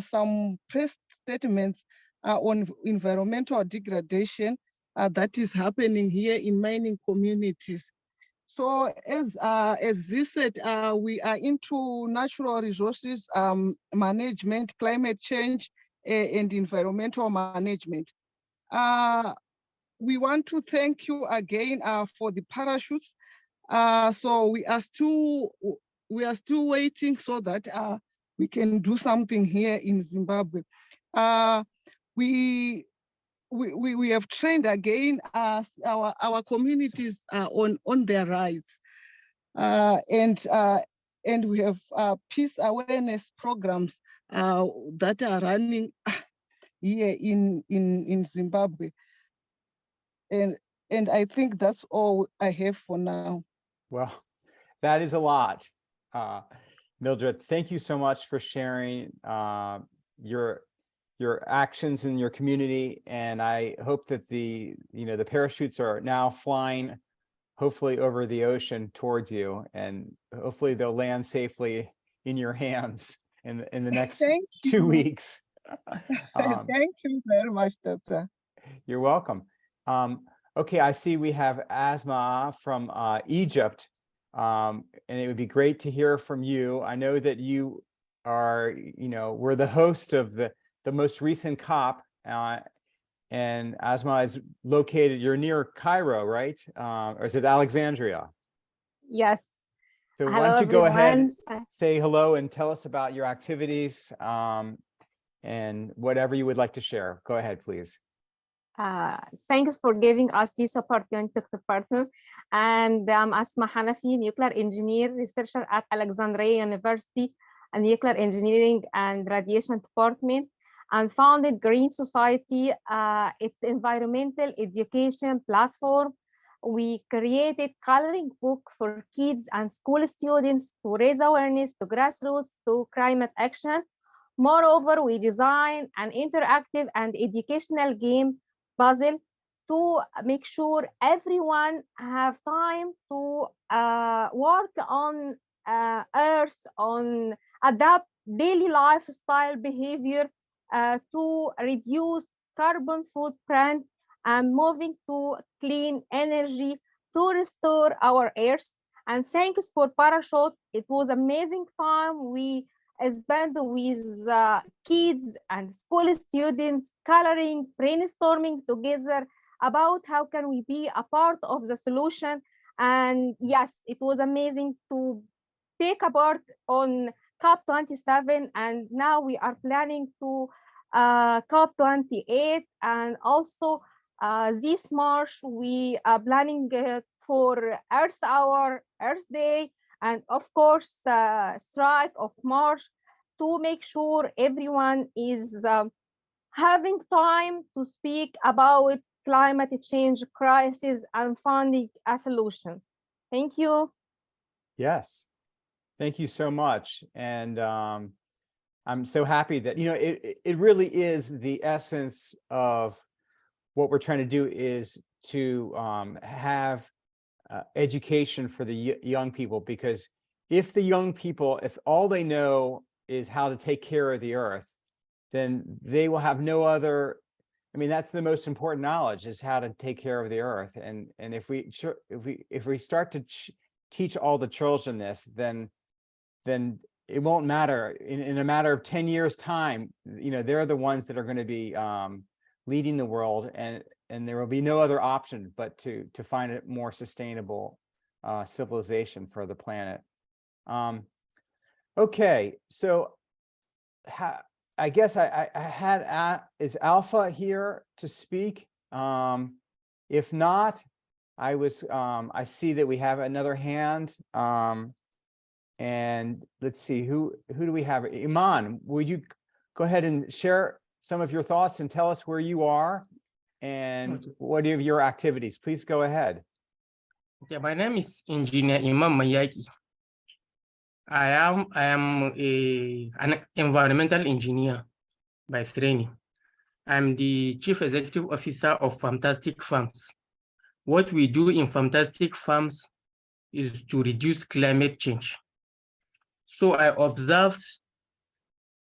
some press statements on environmental degradation that is happening here in mining communities. So as this said, we are into natural resources management, climate change, and environmental management. We want to thank you again for the parachutes. So we are still waiting so that we can do something here in Zimbabwe. We have trained again our communities on their rights, and we have peace awareness programs that are running here in Zimbabwe, and I think that's all I have for now. Well, that is a lot. Mildred, thank you so much for sharing your actions in your community, and I hope that the parachutes are now flying, hopefully over the ocean towards you, and hopefully they'll land safely in your hands in the next 2 weeks. Thank you very much, Doctor. You're welcome. Okay, I see we have Asma from Egypt, and it would be great to hear from you. I know that you are, we're the host of the most recent COP, and Asma is located, you're near Cairo, right? Or is it Alexandria? Yes. So Hello, why don't you go ahead, everyone. say hello and tell us about your activities and whatever you would like to share. Go ahead, please. Thanks for giving us this opportunity to partner. And I'm Asma Hanafi, nuclear engineer, researcher at Alexandria University, and nuclear engineering and radiation department, and founded Green Society. It's environmental education platform. We created coloring book for kids and school students to raise awareness to grassroots to climate action. Moreover, we design an interactive and educational game puzzle to make sure everyone have time to work on Earth, on adapt daily lifestyle behavior to reduce carbon footprint and moving to clean energy to restore our Earth. And thanks for Parachute. It was amazing time we spent with kids and school students coloring, brainstorming together about how can we be a part of the solution. And yes, it was amazing to take a part on COP27, and now we are planning to COP28, and also this March we are planning for Earth Hour, Earth Day, and of course strike of March, to make sure everyone is having time to speak about climate change crisis and finding a solution. Thank you. Yes, thank you so much. And I'm so happy that, it really is the essence of what we're trying to do, is to have education for the young people, because if the young people, if all they know is how to take care of the earth, then they will have no other, that's the most important knowledge, is how to take care of the earth. And if we start to teach all the children this, then it won't matter in a matter of 10 years time, they're the ones that are going to be leading the world, and there will be no other option but to find a more sustainable civilization for the planet. Okay, so I guess I had, is Alpha here to speak? If not, I see that we have another hand, And let's see, who do we have? Iman, would you go ahead and share some of your thoughts and tell us where you are and what are your activities? Please go ahead. Okay, my name is Engineer Imam Mayaki. I am an environmental engineer by training. I'm the Chief Executive Officer of Fantastic Farms. What we do in Fantastic Farms is to reduce climate change. So I observed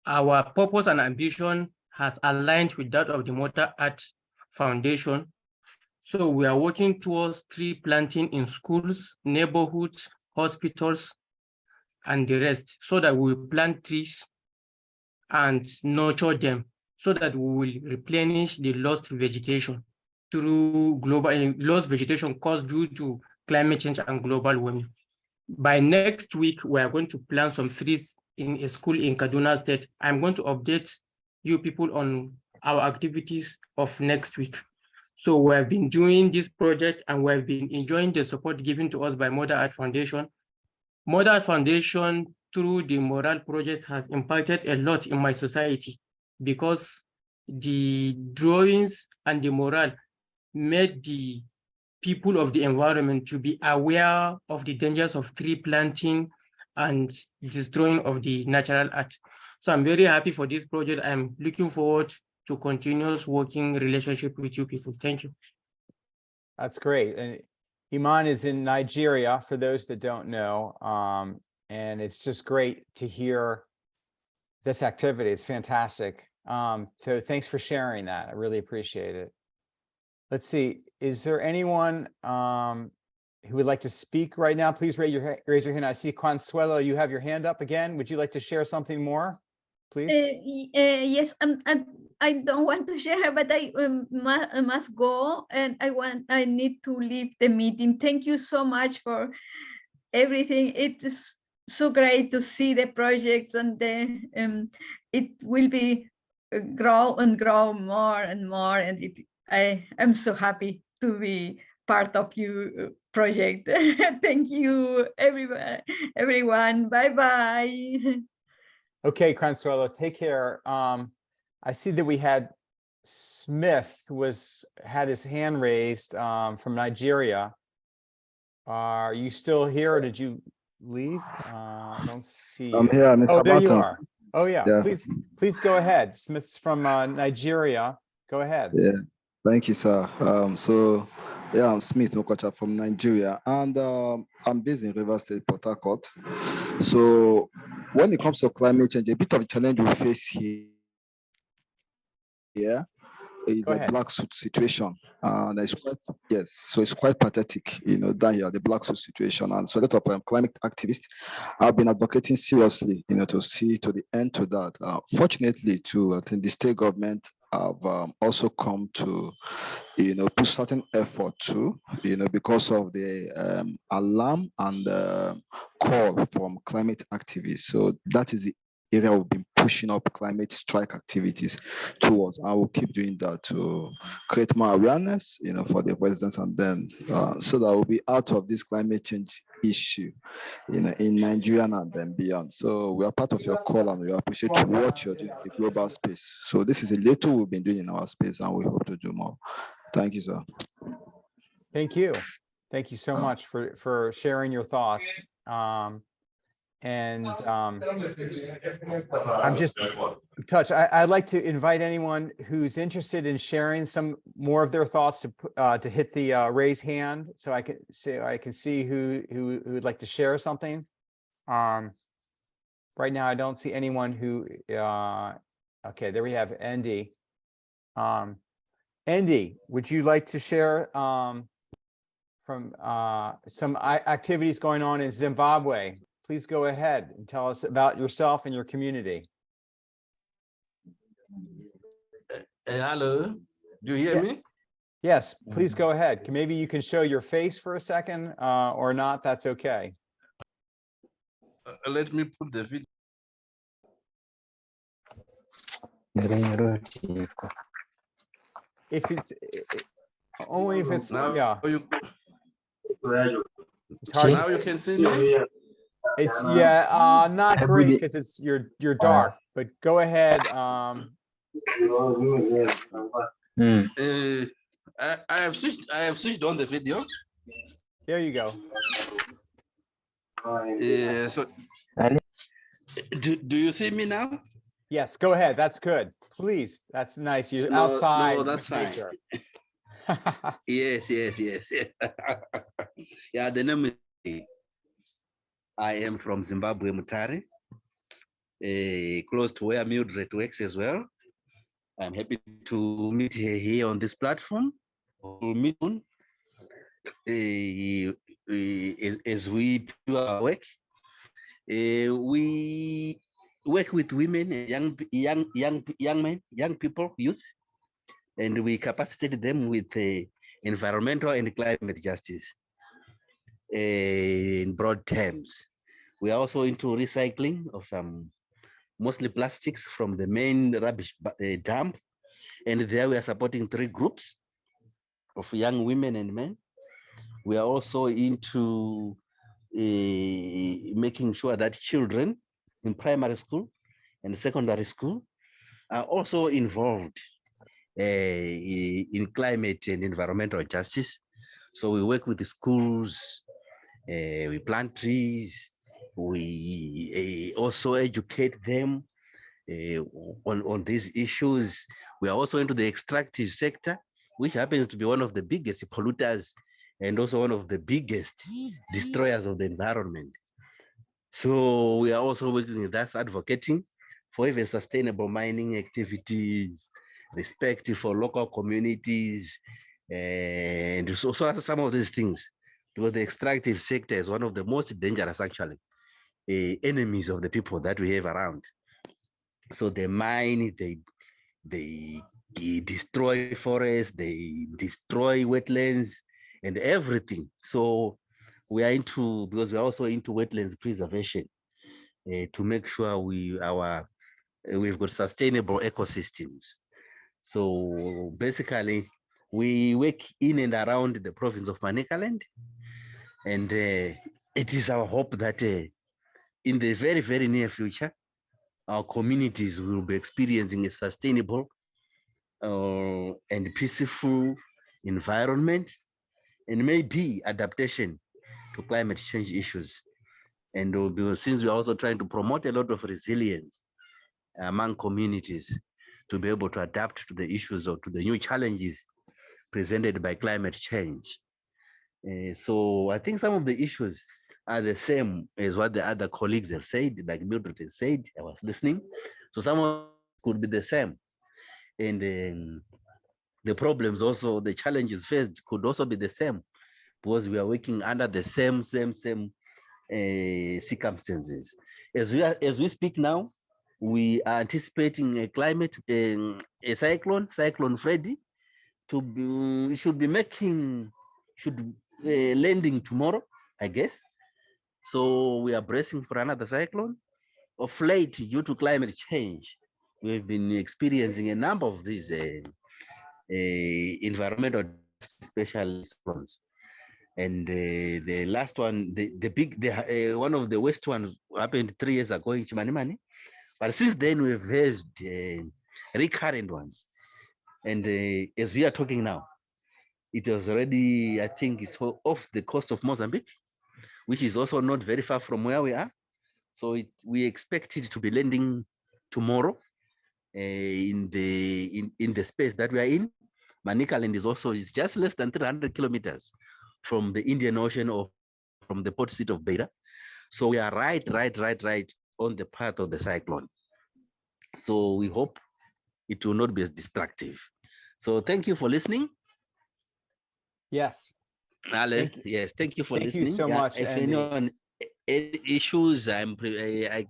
our purpose and ambition has aligned with that of the Mother Earth Foundation. So we are working towards tree planting in schools, neighborhoods, hospitals, and the rest, so that we will plant trees and nurture them, so that we will replenish the lost vegetation through lost vegetation caused due to climate change and global warming. By next week, we are going to plant some trees in a school in Kaduna State. I'm going to update you people on our activities of next week. So we have been doing this project and we have been enjoying the support given to us by Mother Earth Foundation. Mother Earth Foundation, through the Morale Project, has impacted a lot in my society because the drawings and the morale made the people of the environment to be aware of the dangers of tree planting and destroying of the natural earth. So I'm very happy for this project. I'm looking forward to continuous working relationship with you people. Thank you. That's great. And Iman is in Nigeria, for those that don't know. And it's just great to hear this activity. It's fantastic. So thanks for sharing that. I really appreciate it. Let's see, is there anyone who would like to speak right now? Please raise your hand. I see Consuelo, you have your hand up again. Would you like to share something more, please? Yes, I don't want to share, but I must go, and I need to leave the meeting. Thank you so much for everything. It is so great to see the projects, and it will be grow and grow more and more, and I am so happy to be part of your project. Thank you, everyone. Bye-bye. Okay, Consuelo, take care. I see that we had Smith had his hand raised from Nigeria. Are you still here or did you leave? I don't see you. I'm here, Mr. Oh, there you Barton. are. Oh yeah, please go ahead. Smith's from Nigeria. Go ahead. Yeah, thank you, sir. So yeah, I'm Smith Mokocha from Nigeria, and I'm based in River State, Port Harcourt. So when it comes to climate change, a bit of a challenge we face here is the black suit situation. And it's quite, so it's quite pathetic, down here, the black suit situation. And so a lot of climate activists have been advocating seriously, to see to the end to that. Fortunately, I think the state government have also come to, put certain effort to, because of the alarm and call from climate activists. So that is the area we've been pushing up climate strike activities towards. I will keep doing that to create more awareness, for the residents, and then so that we'll be out of this climate change issue, in Nigeria and then beyond. So we are part of your call and we appreciate what you're doing in the global space. So this is a little we've been doing in our space and we hope to do more. Thank you, sir. Thank you. Thank you so much for sharing your thoughts. And I'm just touched. I'd like to invite anyone who's interested in sharing some more of their thoughts to hit the raise hand, so I can see who would like to share something. Right now, I don't see anyone who. Okay, there we have Andy. Andy, would you like to share from some activities going on in Zimbabwe? Please go ahead and tell us about yourself and your community. Hello, do you hear me? Yes, please go ahead. Maybe you can show your face for a second or not, that's okay. Let me put the video. If it's only if it's now, yeah. It's hard now you can see me. It's not great because it's you're dark, but go ahead. I have switched on the video. There you go. So do you see me now? Yes, go ahead. That's good. Please. That's nice. You're No, outside. no, that's with fine. nature. Yes. Yeah, the name is, I am from Zimbabwe, Mutare, close to where Mildred works as well. I'm happy to meet her here on this platform. We'll meet soon, as we do our work. We work with women and young men, young people, youth, and we capacitate them with environmental and climate justice in broad terms. We are also into recycling of some mostly plastics from the main rubbish dump, and there we are supporting 3 groups of young women and men. We are also into making sure that children in primary school and secondary school are also involved in climate and environmental justice. So we work with the schools, we plant trees, we also educate them on these issues. We are also into the extractive sector, which happens to be one of the biggest polluters and also one of the biggest destroyers of the environment. So we are also working with that, advocating for even sustainable mining activities, respect for local communities, and so some of these things, because the extractive sector is one of the most dangerous, actually, enemies of the people that we have around. So they mine, they destroy forests, they destroy wetlands and everything. So we are into, because we are also into wetlands preservation, to make sure we've got sustainable ecosystems. So basically, we work in and around the province of Manicaland, and it is our hope that in the very, very near future, our communities will be experiencing a sustainable and peaceful environment, and maybe adaptation to climate change issues. And since we're also trying to promote a lot of resilience among communities to be able to adapt to the issues or to the new challenges presented by climate change. So I think some of the issues are the same as what the other colleagues have said, like Mildred has said. I was listening. So some of could be the same. And the problems also, the challenges faced could also be the same, because we are working under the same circumstances. As we speak now, we are anticipating a climate, a cyclone Freddy, should be landing tomorrow, I guess. So we are bracing for another cyclone. Of late, due to climate change, we've been experiencing a number of these environmental special cyclones. And the last one, one of the worst ones happened 3 years ago in Chimanimani. But since then, we've had recurrent ones. And as we are talking now, it was already, I think it's off the coast of Mozambique, which is also not very far from where we are. So we expect it to be landing tomorrow in the space that we are in. Manicaland is just less than 300 kilometers from the Indian Ocean or from the port city of Beira. So we are right on the path of the cyclone. So we hope it will not be as destructive. So thank you for listening. Yes. Ale, yes, thank you for listening. Thank you so much. If anyone any issues,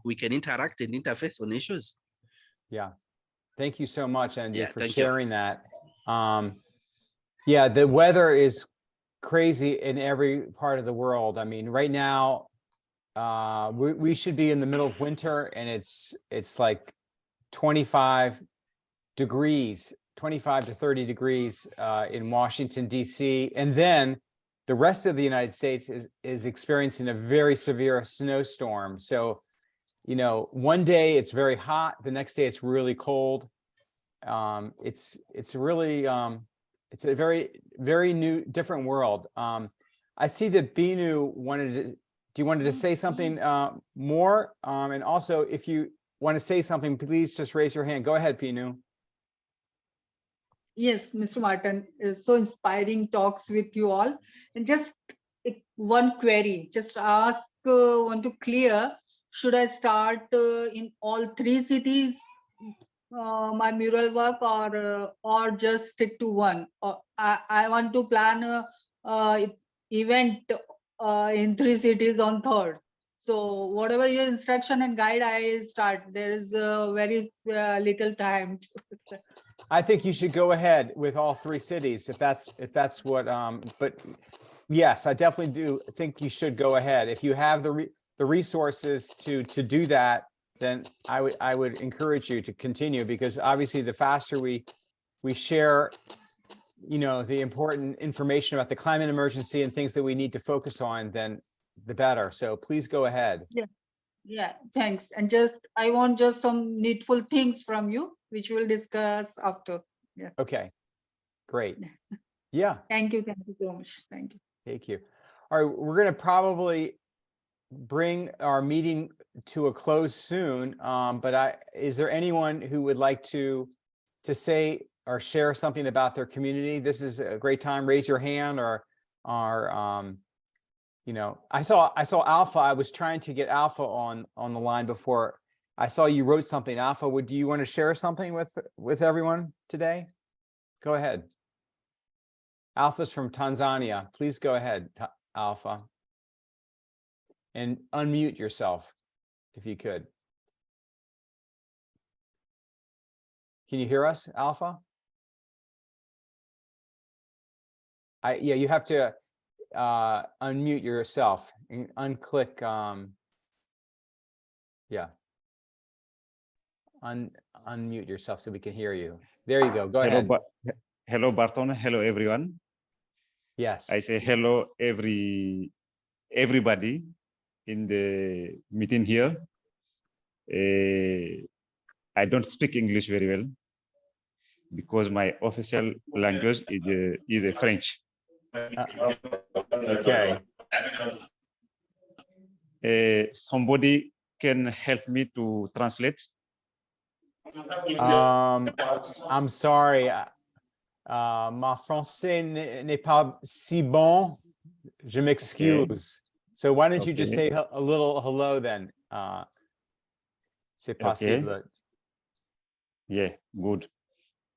we can interact and interface on issues. Yeah. Thank you so much, Andy, for thank sharing that. Yeah, the weather is crazy in every part of the world. I mean, right now, we should be in the middle of winter, and it's like 25 to 30 degrees in Washington, D.C. And then the rest of the United States is experiencing a very severe snowstorm. So, you know, one day it's very hot, the next day it's really cold. It's really it's a very new, different world. I see that Binu wanted to say something more? And also, if you want to say something, please just raise your hand. Go ahead, Binu. Yes, Mr. Martin, is so inspiring talks with you all. And just one query, just ask, want to clear, should I start in all 3 cities, my mural work, or just stick to one? Or I want to plan a event in 3 cities on 3rd. So whatever your instruction and guide, I start. There is very little time. I think you should go ahead with all 3 cities if that's what. But yes, I definitely do think you should go ahead if you have the resources to do that. Then I would encourage you to continue, because obviously the faster we share, you know, the important information about the climate emergency and things that we need to focus on, then the better. So please go ahead. Yeah, thanks. And just I want just some needful things from you, which we'll discuss after. Yeah. Okay, great. Yeah. Thank you so much. Thank you. Thank you. All right, we're going to probably bring our meeting to a close soon. But is there anyone who would like to say or share something about their community? This is a great time. Raise your hand, or you know, I saw Alpha. I was trying to get Alpha on the line before. I saw you wrote something. Alpha, do you want to share something with everyone today? Go ahead. Alpha's from Tanzania. Please go ahead, Alpha. And unmute yourself if you could. Can you hear us, Alpha? Yeah, you have to unmute yourself and unclick. Yeah. Unmute yourself so we can hear you. There you go. Go ahead. Hello, Barton. Hello, everyone. Yes. I say hello, everybody in the meeting here. I don't speak English very well because my official language is French. Okay. Somebody can help me to translate? I'm sorry. Ma français n'est pas si bon. Je m'excuse. So why don't you just say a little hello then? C'est possible. Yeah, good.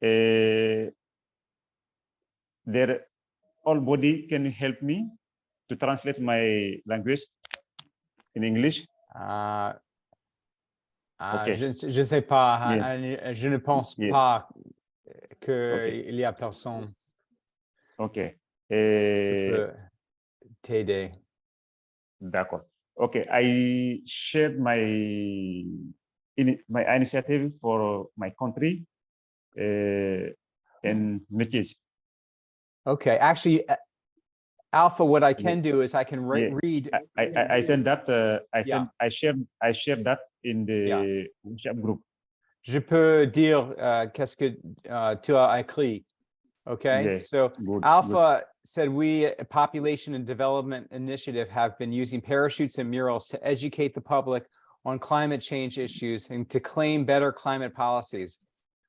There, everybody can help me to translate my language in English? Je sais pas. Yeah. Je ne pense pas qu'il y a personne. Okay. T'aider. D'accord. Okay, I shared my initiative for my country and message. Okay, actually, Alpha, what I can do is I can read. I sent that. I shared that in the WhatsApp group. Je peux dire qu'est-ce que tu as écrit. Okay, Yeah, so good, Alpha said we, a Population and Development Initiative, have been using parachutes and murals to educate the public on climate change issues and to claim better climate policies.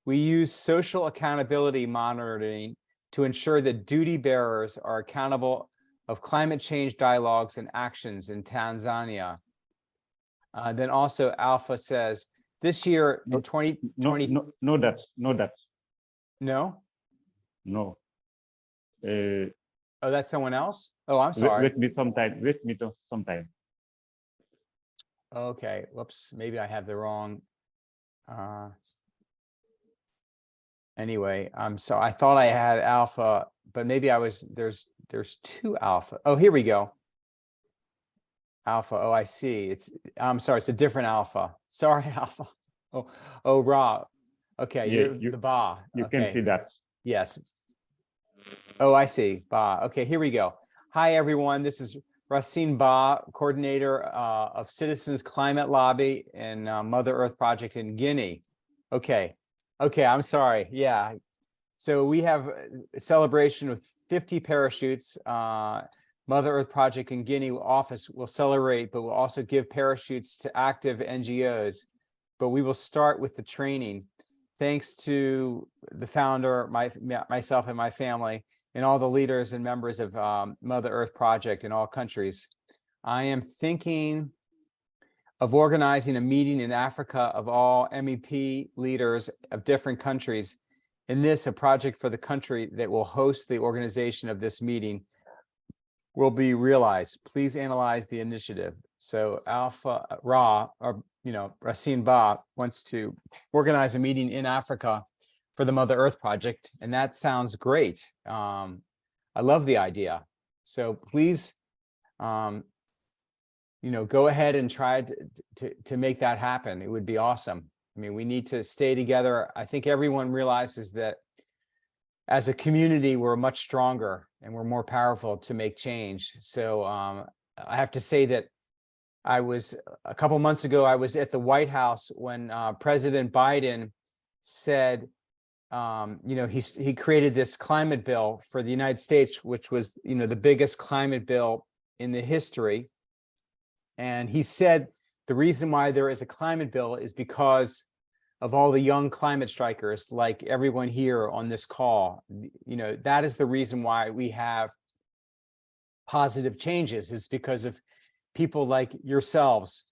We use social accountability monitoring to ensure that duty bearers are accountable of climate change dialogues and actions in Tanzania. Then also Alpha says this year in 2020. No, that. No? No. Oh, that's someone else? Oh, I'm sorry. Wait me sometime. Okay, whoops, maybe I have the wrong. Anyway, so I thought I had Alpha, but maybe I was, there's 2 Alpha. Oh, here we go. Alpha, oh, I see. I'm sorry, it's a different Alpha. Sorry, Alpha. Oh, Ra. Okay, you're the Ba. You can see that. Yes. Oh, I see. Ba. Okay, here we go. Hi, everyone. This is Racine Ba, coordinator of Citizens Climate Lobby and Mother Earth Project in Guinea. Okay, I'm sorry. Yeah. So we have a celebration with 50 parachutes. Mother Earth Project in Guinea office will celebrate, but will also give parachutes to active NGOs. But we will start with the training. Thanks to the founder, myself and my family, and all the leaders and members of Mother Earth Project in all countries. I am thinking of organizing a meeting in Africa of all MEP leaders of different countries. In this, a project for the country that will host the organization of this meeting will be realized. Please analyze the initiative. So Alpha Ra, or Racine Ba, wants to organize a meeting in Africa for the Mother Earth Project, and that sounds great. I love the idea. So please, go ahead and try to make that happen. It would be awesome. I mean, we need to stay together. I think everyone realizes that as a community, we're much stronger and we're more powerful to make change. So I have to say that a couple months ago, I was at the White House when President Biden said, he created this climate bill for the United States, which was, the biggest climate bill in the history. And he said the reason why there is a climate bill is because of all the young climate strikers, like everyone here on this call. That is the reason why we have positive changes. It's because of people like yourselves.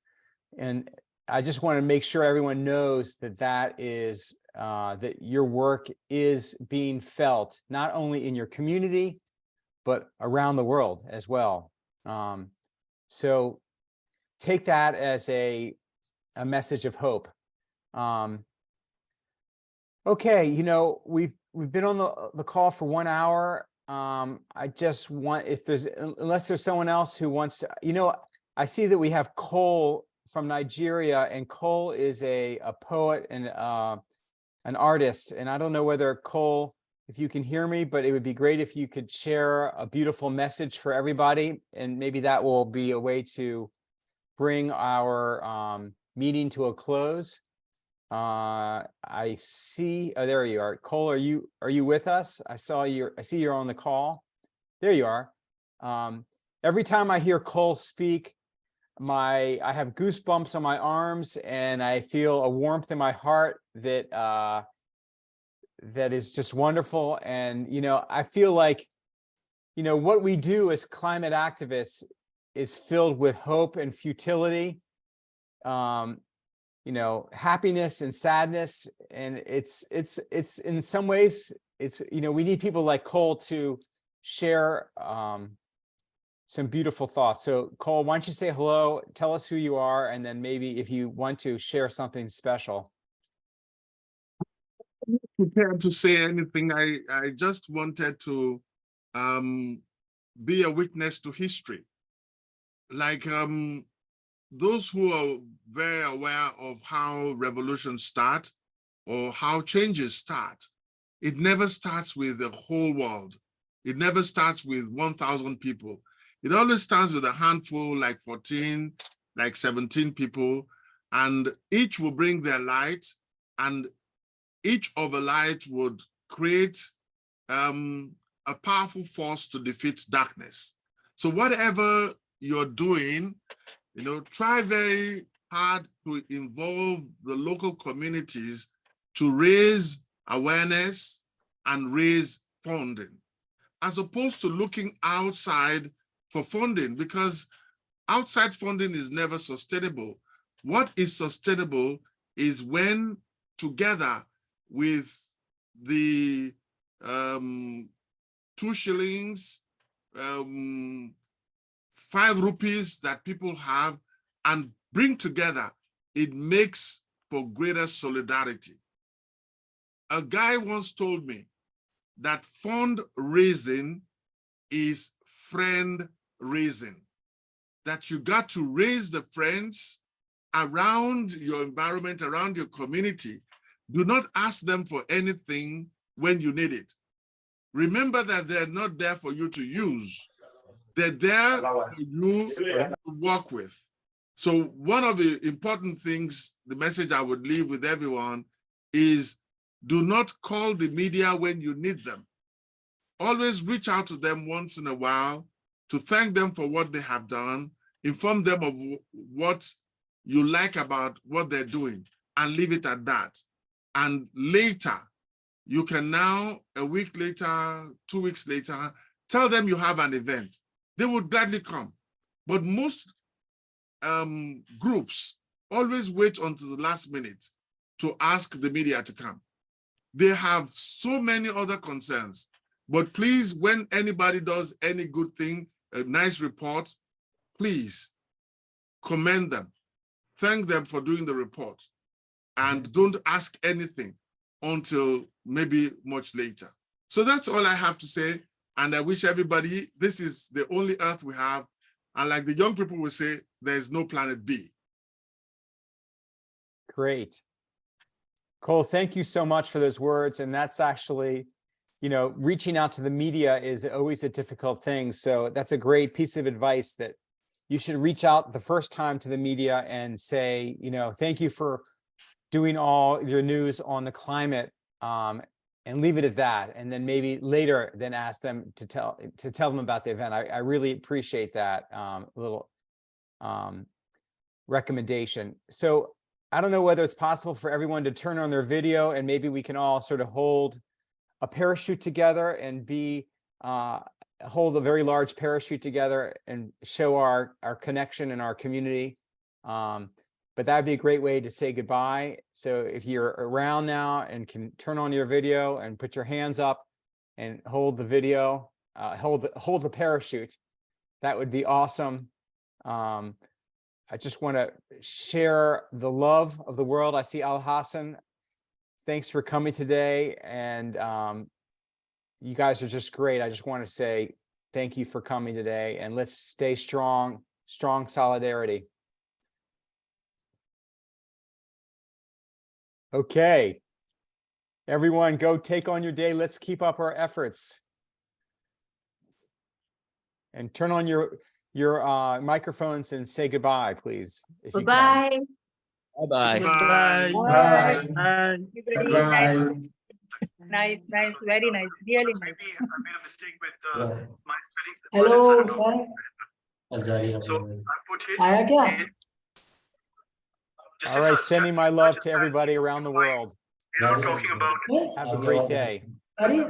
And I just want to make sure everyone knows that that your work is being felt, not only in your community, but around the world as well. So take that as a message of hope. Okay, we've been on the call for 1 hour. I just want, unless there's someone else who wants to, I see that we have Cole from Nigeria, and Cole is a poet and an artist. And I don't know whether Cole, if you can hear me, but it would be great if you could share a beautiful message for everybody. And maybe that will be a way to bring our meeting to a close. I see, there you are. Cole, are you with us? I see you're on the call. There you are. Every time I hear Cole speak, I have goosebumps on my arms, and I feel a warmth in my heart that is just wonderful. And I feel like what we do as climate activists is filled with hope and futility, happiness and sadness. And it's in some ways, we need people like Cole to share some beautiful thoughts. So Cole, why don't you say hello, tell us who you are, and then maybe if you want to share something special. I'm not prepared to say anything. I just wanted to be a witness to history. Like those who are very aware of how revolutions start or how changes start, it never starts with the whole world. It never starts with 1,000 people. It always starts with a handful, like 14, like 17 people, and each will bring their light, and each of the light would create a powerful force to defeat darkness. So whatever you're doing, try very hard to involve the local communities to raise awareness and raise funding, as opposed to looking outside for funding, because outside funding is never sustainable. What is sustainable is when, together with the 2 shillings, 5 rupees that people have, and bring together, it makes for greater solidarity. A guy once told me that fundraising is friend raising, that you got to raise the friends around your environment, around your community. Do not ask them for anything when you need it. Remember that they're not there for you to use. They're there for you to work with. So one of the important things, the message I would leave with everyone is do not call the media when you need them. Always reach out to them once in a while to thank them for what they have done, inform them of what you like about what they're doing, and leave it at that. And later, you can now, a week later, 2 weeks later, tell them you have an event. They would gladly come. But most groups always wait until the last minute to ask the media to come. They have so many other concerns. But please, when anybody does any good thing, a nice report, please commend them. Thank them for doing the report. And don't ask anything until maybe much later. So that's all I have to say. And I wish everybody, this is the only earth we have. And like the young people will say, there's no planet B. Great. Cole, thank you so much for those words. And that's actually, you know, reaching out to the media is always a difficult thing. So that's a great piece of advice, that you should reach out the first time to the media and say, you know, thank you for doing all your news on the climate, and leave it at that. And then maybe later then ask them to tell them about the event. I really appreciate that little recommendation. So I don't know whether it's possible for everyone to turn on their video, and maybe we can all sort of hold a parachute together and hold a very large parachute together and show our connection and our community. But that'd be a great way to say goodbye. So if you're around now and can turn on your video and put your hands up and hold the video, hold the parachute, that would be awesome. I just want to share the love of the world. I see Al Hassan. Thanks for coming today. And you guys are just great. I just want to say thank you for coming today, and let's stay strong, strong solidarity. Okay, everyone, go take on your day. Let's keep up our efforts. And turn on your microphones and say goodbye, please. If you Bye-bye. Bye-bye. Bye. Bye. Bye. Bye. Nice, very nice, really nice. Hello, sir. आया क्या? All right, sending my love to everybody around the world. Have a great day. अरे